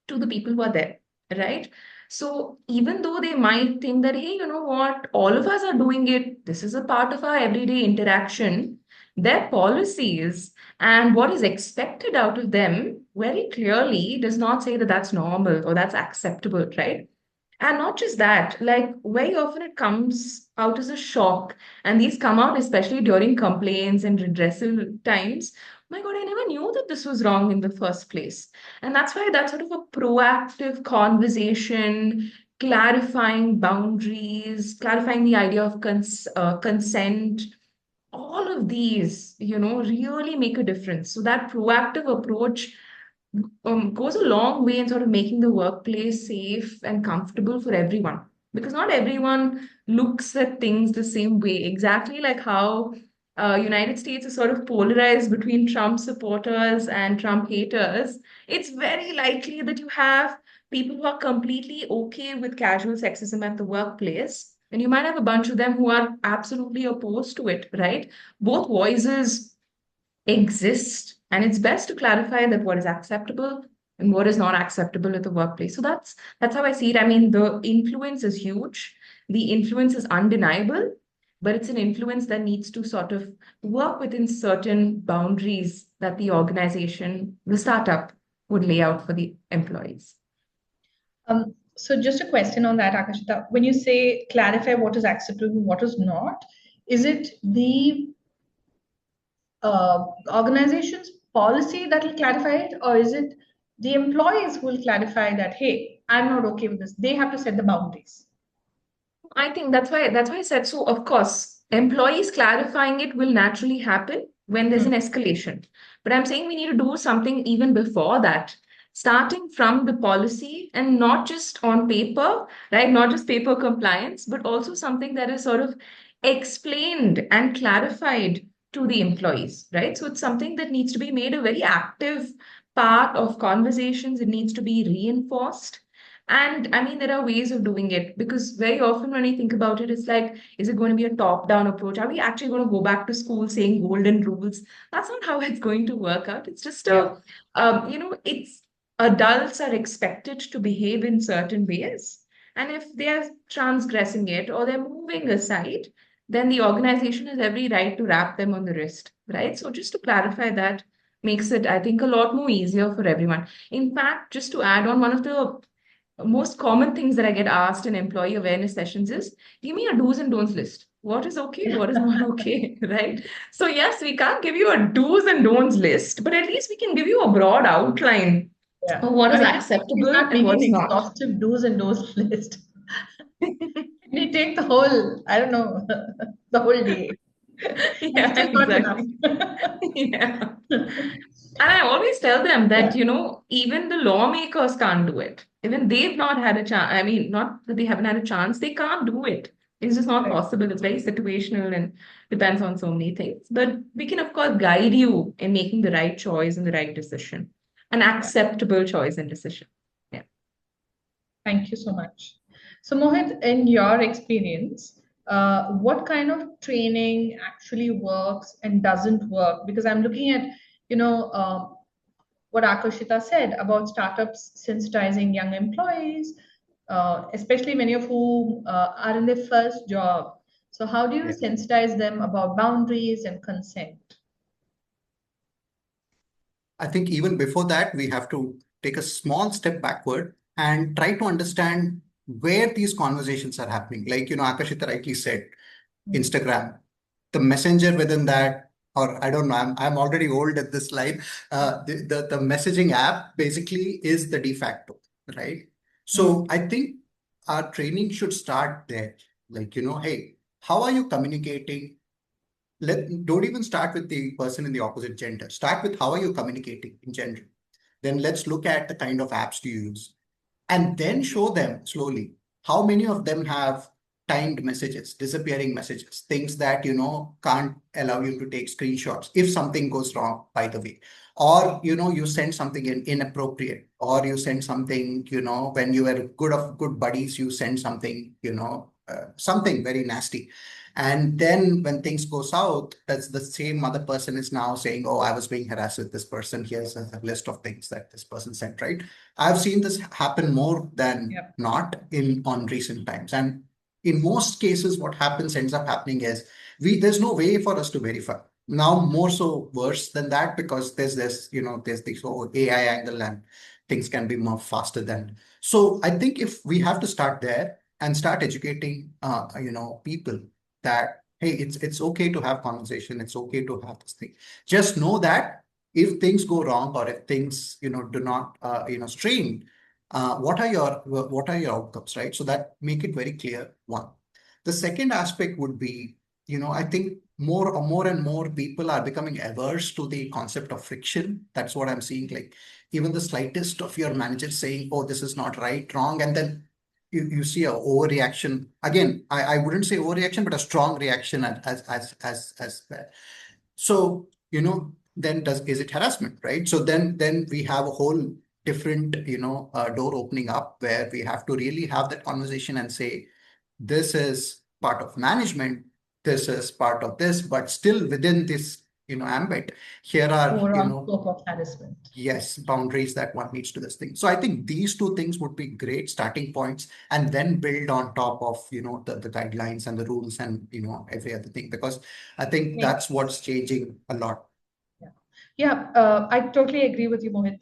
to the people who are there, right? So even though they might think that, hey, you know what, all of us are doing it, this is a part of our everyday interaction, their policies and what is expected out of them very clearly does not say that that's normal or that's acceptable, right? And not just that, like very often it comes out as a shock. And these come out especially during complaints and redressal times. My God, I never knew that this was wrong in the first place. And that's why that sort of a proactive conversation, clarifying boundaries, clarifying the idea of consent, all of these, really make a difference. So that proactive approach goes a long way in sort of making the workplace safe and comfortable for everyone. Because not everyone looks at things the same way. Exactly like how United States is sort of polarized between Trump supporters and Trump haters. It's very likely that you have people who are completely okay with casual sexism at the workplace. And you might have a bunch of them who are absolutely opposed to it, right? Both voices exist, and it's best to clarify that what is acceptable and what is not acceptable at the workplace. So that's how I see it. I mean, the influence is huge, the influence is undeniable, but it's an influence that needs to sort of work within certain boundaries that the organization, the startup, would lay out for the employees. So just a question on that, Akashita. When you say clarify what is acceptable and what is not, is it the organization's policy that will clarify it, or is it the employees who will clarify that, hey, I'm not okay with this? They have to set the boundaries. I think that's why I said so. Of course, employees clarifying it will naturally happen when there's an escalation. But I'm saying we need to do something even before that, starting from the policy and not just on paper, right? Not just paper compliance, but also something that is sort of explained and clarified to the employees, right? So it's something that needs to be made a very active part of conversations. It needs to be reinforced. And I mean, there are ways of doing it because very often when I think about it, it's like, is it going to be a top-down approach? Are we actually going to go back to school saying golden rules? That's not how it's going to work out. It's just Yeah. it's adults are expected to behave in certain ways. And if they are transgressing it or they're moving aside, then the organization has every right to wrap them on the wrist, right? So just to clarify that makes it, I think, a lot more easier for everyone. In fact, just to add on, one of the most common things that I get asked in employee awareness sessions is give me a do's and don'ts list. What is okay? What is not okay? Right? So, yes, we can't give you a do's and don'ts list, but at least we can give you a broad outline Yeah. of what I is mean, we acceptable start and making what's an not. exhaustive do's and don'ts list. We take the whole, I don't know, the whole day. And Yeah, still not enough. exactly. Yeah. And I always tell them Yeah, that, even the lawmakers can't do it. Even they've not had a chance. I mean, not that they haven't had a chance, they can't do it. It's just not right. possible. It's very situational and depends on so many things. But we can, of course, guide you in making the right choice and the right decision, an Yeah. acceptable choice and decision. Yeah. Thank you so much. So, Mohit, in your experience, what kind of training actually works and doesn't work? Because I'm looking at, you know, what Akashita said about startups sensitizing young employees, especially many of whom are in their first job. So, how do you Yeah. sensitize them about boundaries and consent? I think even before that, we have to take a small step backward and try to understand where these conversations are happening. Like, Akashita rightly said, Mm. Instagram, the messenger within that, or I don't know, I'm already old at this line. The messaging app basically is the de facto, right? Mm. So I think our training should start there. Like, hey, how are you communicating? Don't even start with the person in the opposite gender. Start with how are you communicating in general. Then let's look at the kind of apps to use and then show them slowly how many of them have timed messages, disappearing messages, things that can't allow you to take screenshots if something goes wrong, by the way. Or you send something inappropriate, or you send something, when you were good buddies, you send something, something very nasty. And then when things go south, that's the same other person is now saying, oh, I was being harassed with this person. Here's a list of things that this person sent, right? I've seen this happen more than Yep. not in on recent times. And in most cases, what ends up happening is there's no way for us to verify. Now more so worse than that because there's this whole AI angle and things can be more faster than. So I think if we have to start there and start educating people that hey, it's okay to have conversation, it's okay to have this thing. Just know that if things go wrong or if things do not strain, What are your outcomes, right? So that make it very clear. One. The second aspect would be, I think more and more people are becoming averse to the concept of friction. That's what I'm seeing. Like even the slightest of your manager saying, "Oh, this is not right, wrong," and then you see a overreaction. Again, I wouldn't say overreaction, but a strong reaction as well. So, then is it harassment, right? So then we have a whole different, door opening up where we have to really have that conversation and say, this is part of management, this is part of this, but still within this, ambit, here are, Overall scope of harassment. yes, boundaries that one needs to this thing. So I think these two things would be great starting points, and then build on top of, the guidelines and the rules and, every other thing, because I think that's what's changing a lot. Yeah, I totally agree with you, Mohit.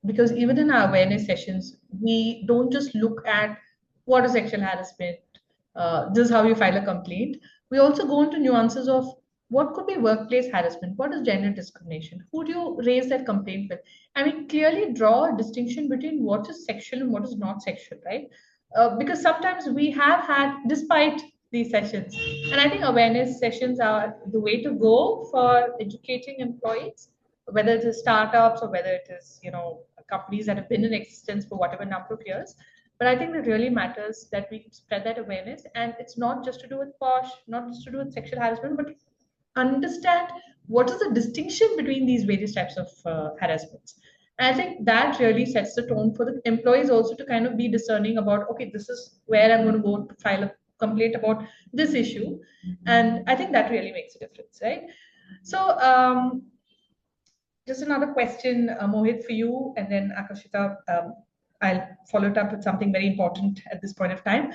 Because even in our awareness sessions, we don't just look at what is sexual harassment, this is how you file a complaint. We also go into nuances of what could be workplace harassment, what is gender discrimination, who do you raise that complaint with? And we clearly draw a distinction between what is sexual and what is not sexual, right? Because sometimes we have had, despite these sessions, and I think awareness sessions are the way to go for educating employees, whether it is startups or whether it is, companies that have been in existence for whatever number of years. But I think it really matters that we spread that awareness, and it's not just to do with PoSH, not just to do with sexual harassment, but understand what is the distinction between these various types of harassments. And I think that really sets the tone for the employees also to kind of be discerning about, okay, this is where I'm going to go to file a complaint about this issue. And I think that really makes a difference, right? So, just another question, Mohit, for you, and then Akashita, I'll follow it up with something very important at this point of time.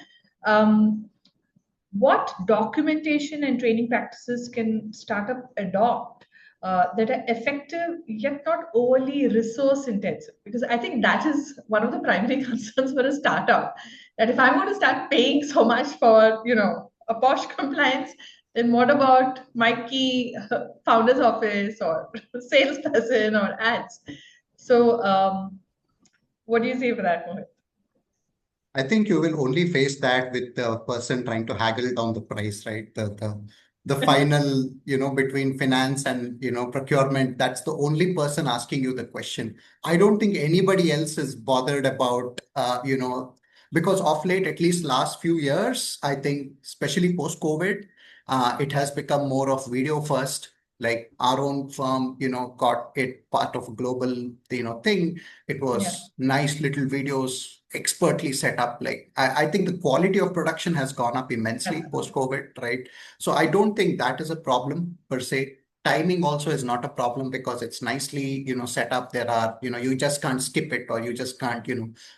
What documentation and training practices can startup adopt that are effective yet not overly resource intensive? Because I think that is one of the primary concerns for a startup. That if I'm going to start paying so much for, a PoSH compliance, then what about my key founder's office or salesperson or ads? So, what do you say for that, Mohit? I think you will only face that with the person trying to haggle down the price, right? The final, between finance and, procurement, that's the only person asking you the question. I don't think anybody else is bothered about, because of late, at least last few years, I think, especially post-COVID, it has become more of video first. Like our own firm, got it part of a global, thing. It was nice little videos, expertly set up. Like I think the quality of production has gone up immensely post-COVID, right? So I don't think that is a problem per se. Timing also is not a problem because it's nicely, set up. There are, you just can't skip it, or you just can't,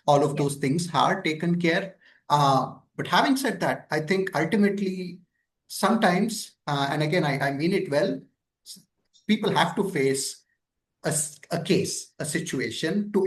all of those things are taken care. But having said that, I think ultimately sometimes, and again, I mean it well, people have to face a case, a situation to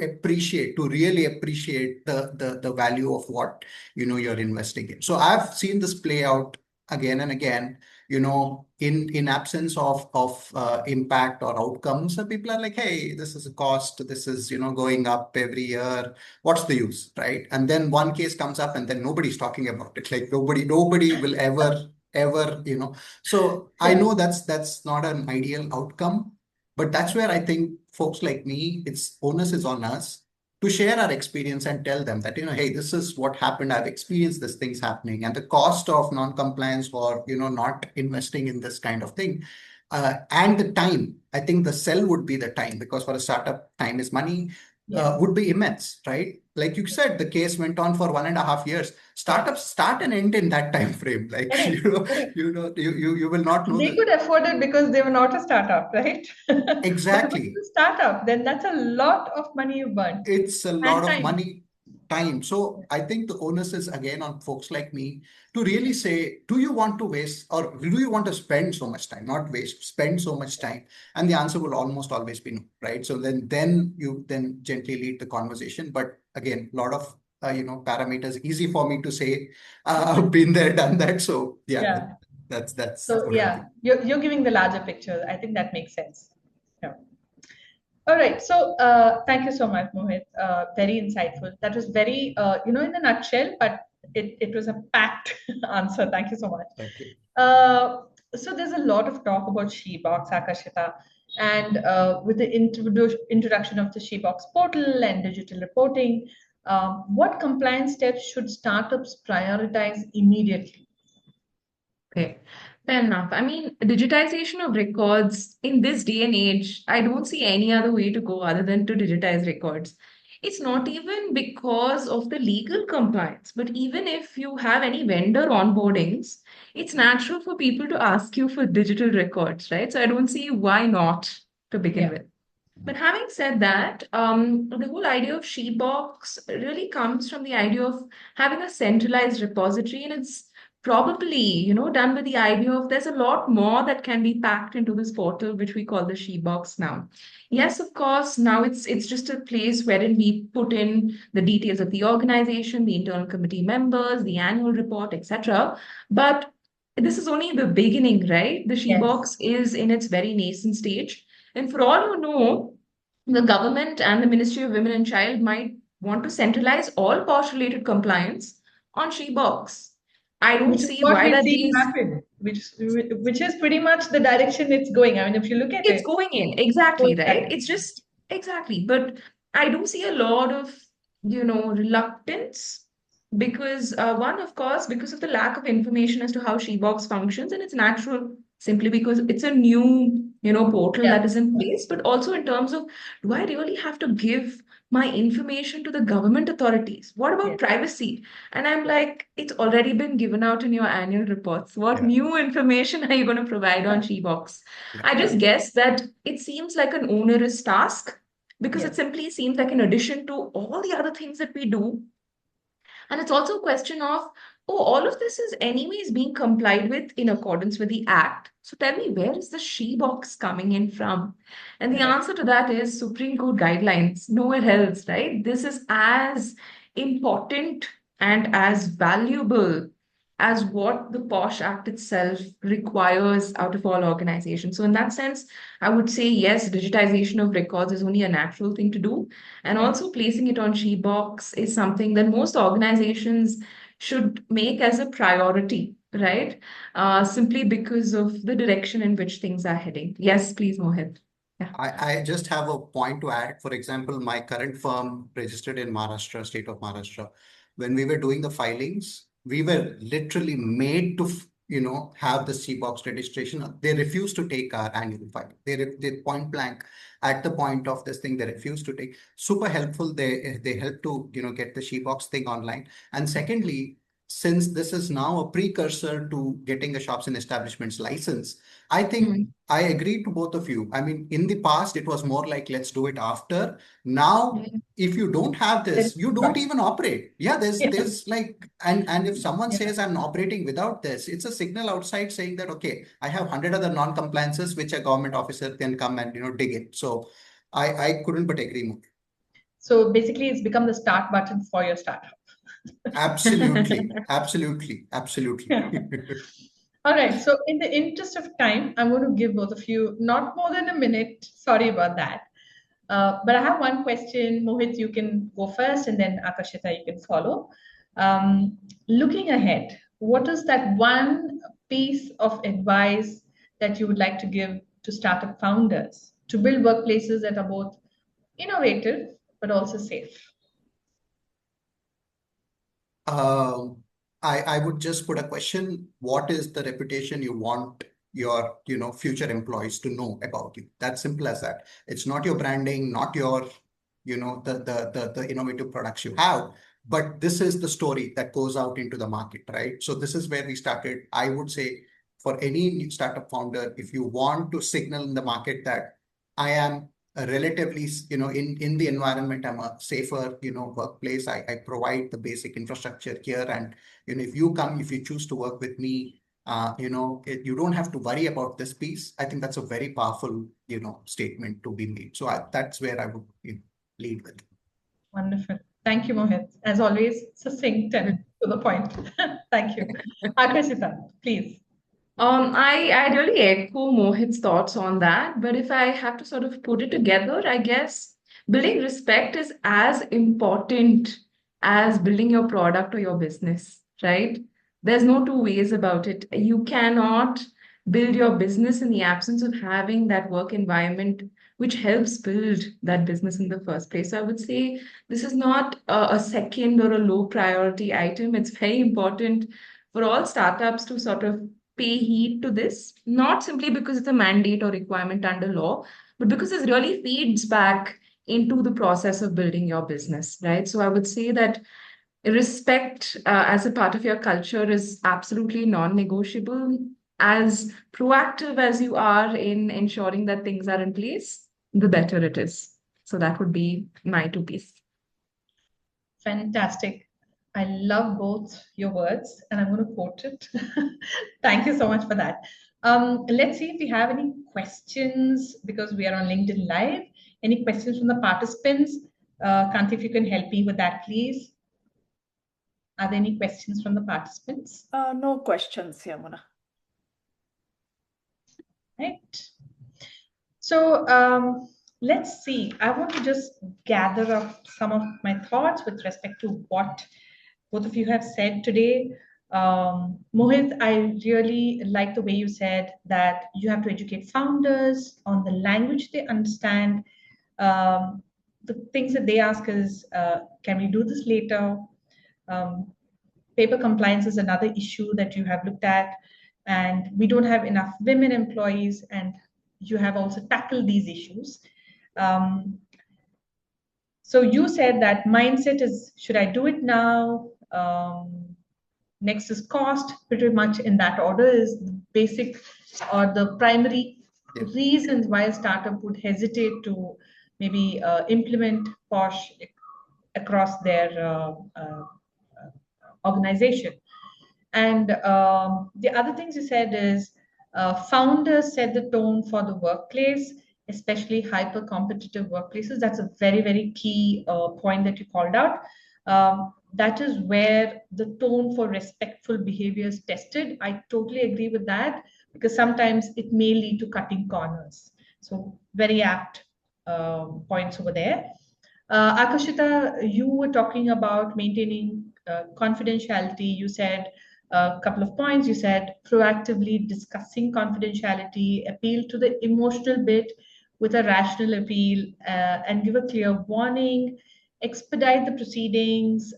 really appreciate the value of what, you're investing in. So I've seen this play out again and again, in absence of impact or outcomes. So people are like, hey, this is a cost, this is, going up every year. What's the use, right? And then one case comes up and then nobody's talking about it. Like nobody will ever, So I know that's not an ideal outcome. But that's where I think folks like me, onus is on us to share our experience and tell them that, hey, this is what happened. I've experienced these things happening, and the cost of non-compliance or, not investing in this kind of thing. And the time, I think the sell would be the time, because for a startup, time is money, would be immense, right? Like you said, the case went on for 1.5 years. Startups start and end in that time frame. Like, you will not know. They could afford it because they were not a startup, right? Exactly. But if it's a startup, then that's a lot of money you burn. It's a lot of time. money, time. So I think the onus is again on folks like me to really say, do you want to waste, or do you want to spend so much time? Not waste, spend so much time. And the answer will almost always be no, right? So then you gently lead the conversation. But again, a lot of parameters, easy for me to say, been there, done that. So yeah. That's so what I think. you're giving the larger picture. I think that makes sense. Yeah. All right. So thank you so much, Mohit. Very insightful. That was very, in a nutshell, but it was a packed answer. Thank you so much. Thank you. So there's a lot of talk about Shebox, Akashita, and with the introduction of the Shebox portal and digital reporting, what compliance steps should startups prioritize immediately? Okay, fair enough. I mean, digitization of records in this day and age, I don't see any other way to go other than to digitize records. It's not even because of the legal compliance, but even if you have any vendor onboardings, it's natural for people to ask you for digital records, right? So I don't see why not to begin Yeah. with. But having said that, the whole idea of Shebox really comes from the idea of having a centralized repository, and it's probably, done with the idea of there's a lot more that can be packed into this portal, which we call the Shebox now. Yes, of course, now it's just a place wherein we put in the details of the organization, the internal committee members, the annual report, etc. But this is only the beginning, right? The Yes. Shebox is in its very nascent stage. And for all you know, the government and the Ministry of Women and Child might want to centralize all PoSH related compliance on Shebox. I don't Which is see what why we're that seeing these happen, which is pretty much the direction it's going. I mean, if you look at it's it, going in it's exactly, going that right? It's direction. just exactly, but I do see a lot of reluctance because one, of course, because of the lack of information as to how Shebox functions, and it's natural simply because it's a new portal Yeah. that is in place, but also in terms of, do I really have to give my information to the government authorities? What Yeah. about privacy? And I'm like, it's already been given out in your annual reports. What Yeah. new information are you going to provide on Shebox? Yeah. I just guess that it seems like an onerous task because Yeah. it simply seems like an addition to all the other things that we do. And it's also a question of, oh, all of this is anyways being complied with in accordance with the Act. So tell me, where is the she box coming in from? And the Correct. answer to that is Supreme Court guidelines, nowhere else, right? This is as important and as valuable as what the PoSH Act itself requires out of all organizations. So in that sense, I would say yes, digitization of records is only a natural thing to do. And Yeah. also placing it on Shebox is something that most organizations should make as a priority, right? Simply because of the direction in which things are heading. Yes, please, Mohit. Yeah. I just have a point to add. For example, my current firm registered in Maharashtra, state of Maharashtra. When we were doing the filings, we were literally made to, have the C-box registration. They refused to take our annual file. They point blank at the point of this thing, they refused to take. Super helpful. They help to, get the C-box thing online. And secondly, since this is now a precursor to getting a shops and establishments license, I think Mm. I agree to both of you. I mean, in the past, it was more like, let's do it after. Now, Yeah. if you don't have There this, is you don't trust. even operate. Yeah, Yeah. there's like, and if someone Yeah. says I'm operating without this, it's a signal outside saying that, okay, I have 100 other non-compliances, which a government officer can come and, dig it. So I couldn't but agree more. So basically, it's become the start button for your startup. Absolutely, absolutely, absolutely. Yeah. All right. So, in the interest of time, I'm going to give both of you not more than a minute. Sorry about that. But I have one question. Mohit, you can go first, and then Akashita, you can follow. Looking ahead, what is that one piece of advice that you would like to give to startup founders to build workplaces that are both innovative but also safe? Um, I would just put a question. What is the reputation you want your, future employees to know about you? That's simple as that. It's not your branding, not your, the innovative products you have, but this is the story that goes out into the market, right? So this is where we started. I would say for any new startup founder, if you want to signal in the market that I am a relatively, in the environment, I'm a safer, workplace. I provide the basic infrastructure here. And, if you choose to work with me, you don't have to worry about this piece. I think that's a very powerful, statement to be made. So that's where I would, lead with. Wonderful. Thank you, Mohit. As always, succinct and to the point. Thank you. Akashita, please. I really echo Mohit's thoughts on that, but if I have to sort of put it together, I guess building respect is as important as building your product or your business, right? There's no two ways about it. You cannot build your business in the absence of having that work environment which helps build that business in the first place. So I would say this is not a second or a low priority item. It's very important for all startups to sort of pay heed to this, not simply because it's a mandate or requirement under law, but because this really feeds back into the process of building your business, right? So I would say that respect as a part of your culture is absolutely non-negotiable. As proactive as you are in ensuring that things are in place, the better it is. So that would be my two piece. Fantastic. I love both your words, and I'm going to quote it. Thank you so much for that. Let's see if we have any questions because we are on LinkedIn Live. Any questions from the participants? Kanti, if you can help me with that, please. Are there any questions from the participants? No questions, Yamuna. Right. So let's see. I want to just gather up some of my thoughts with respect to what both of you have said today. Mohit, I really like the way you said that you have to educate founders on the language they understand. The things that they ask is, can we do this later? Paper compliance is another issue that you have looked at, and we don't have enough women employees, and you have also tackled these issues. So you said that mindset is, should I do it now? Next is cost, pretty much in that order is the basic or the primary reasons why a startup would hesitate to maybe implement PoSH across their organization. And the other things you said is founders set the tone for the workplace, especially hyper competitive workplaces. That's a very, very key point that you called out. That is where the tone for respectful behavior is tested. I totally agree with that because sometimes it may lead to cutting corners. So very apt points over there. Akashita, you were talking about maintaining confidentiality. You said a couple of points. You said proactively discussing confidentiality, appeal to the emotional bit with a rational appeal, and give a clear warning, expedite the proceedings,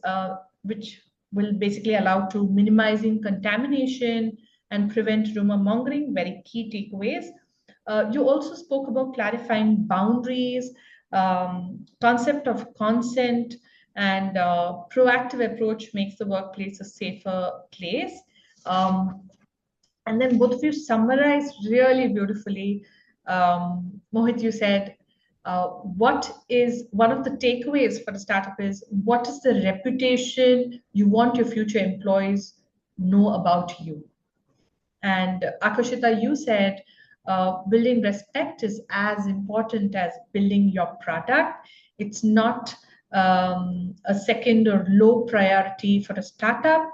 which will basically allow to minimizing contamination and prevent rumor mongering. Very key takeaways. You also spoke about clarifying boundaries, concept of consent, and proactive approach makes the workplace a safer place. And then both of you summarized really beautifully. Mohit, you said, what is one of the takeaways for the startup is what is the reputation you want your future employees know about you? And Akashita, you said building respect is as important as building your product. It's not a second or low priority for a startup.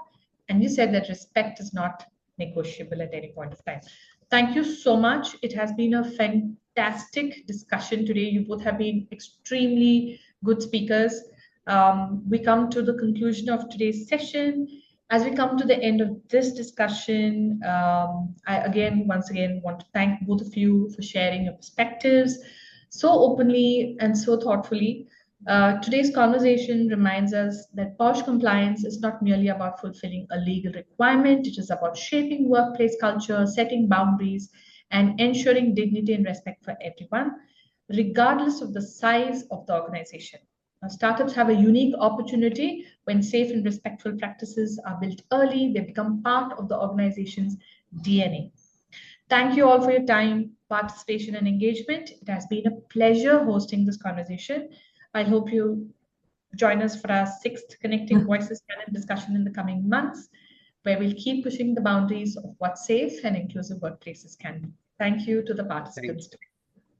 And you said that respect is not negotiable at any point of time. Thank you so much. It has been a fantastic discussion today. You both have been extremely good speakers. We come to the conclusion of today's session. As we come to the end of this discussion, once again, want to thank both of you for sharing your perspectives so openly and so thoughtfully. Today's conversation reminds us that PoSH compliance is not merely about fulfilling a legal requirement, it is about shaping workplace culture, setting boundaries, and ensuring dignity and respect for everyone, regardless of the size of the organization. Startups have a unique opportunity when safe and respectful practices are built early, they become part of the organization's DNA. Thank you all for your time, participation, and engagement. It has been a pleasure hosting this conversation. I hope you join us for our 6th Connecting Voices panel discussion in the coming months, where we'll keep pushing the boundaries of what safe and inclusive workplaces can be. Thank you to the participants.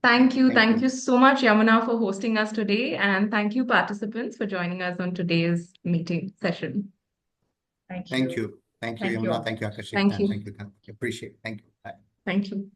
Thank you. Thank you so much, Yamuna, for hosting us today. And thank you, participants, for joining us on today's meeting session. Thank you. Thank you. Thank you, Thank you Yamuna. all. Thank you, Akashik. Thank And you. thank you, Kanti. Appreciate it. Thank you. Bye. Thank you.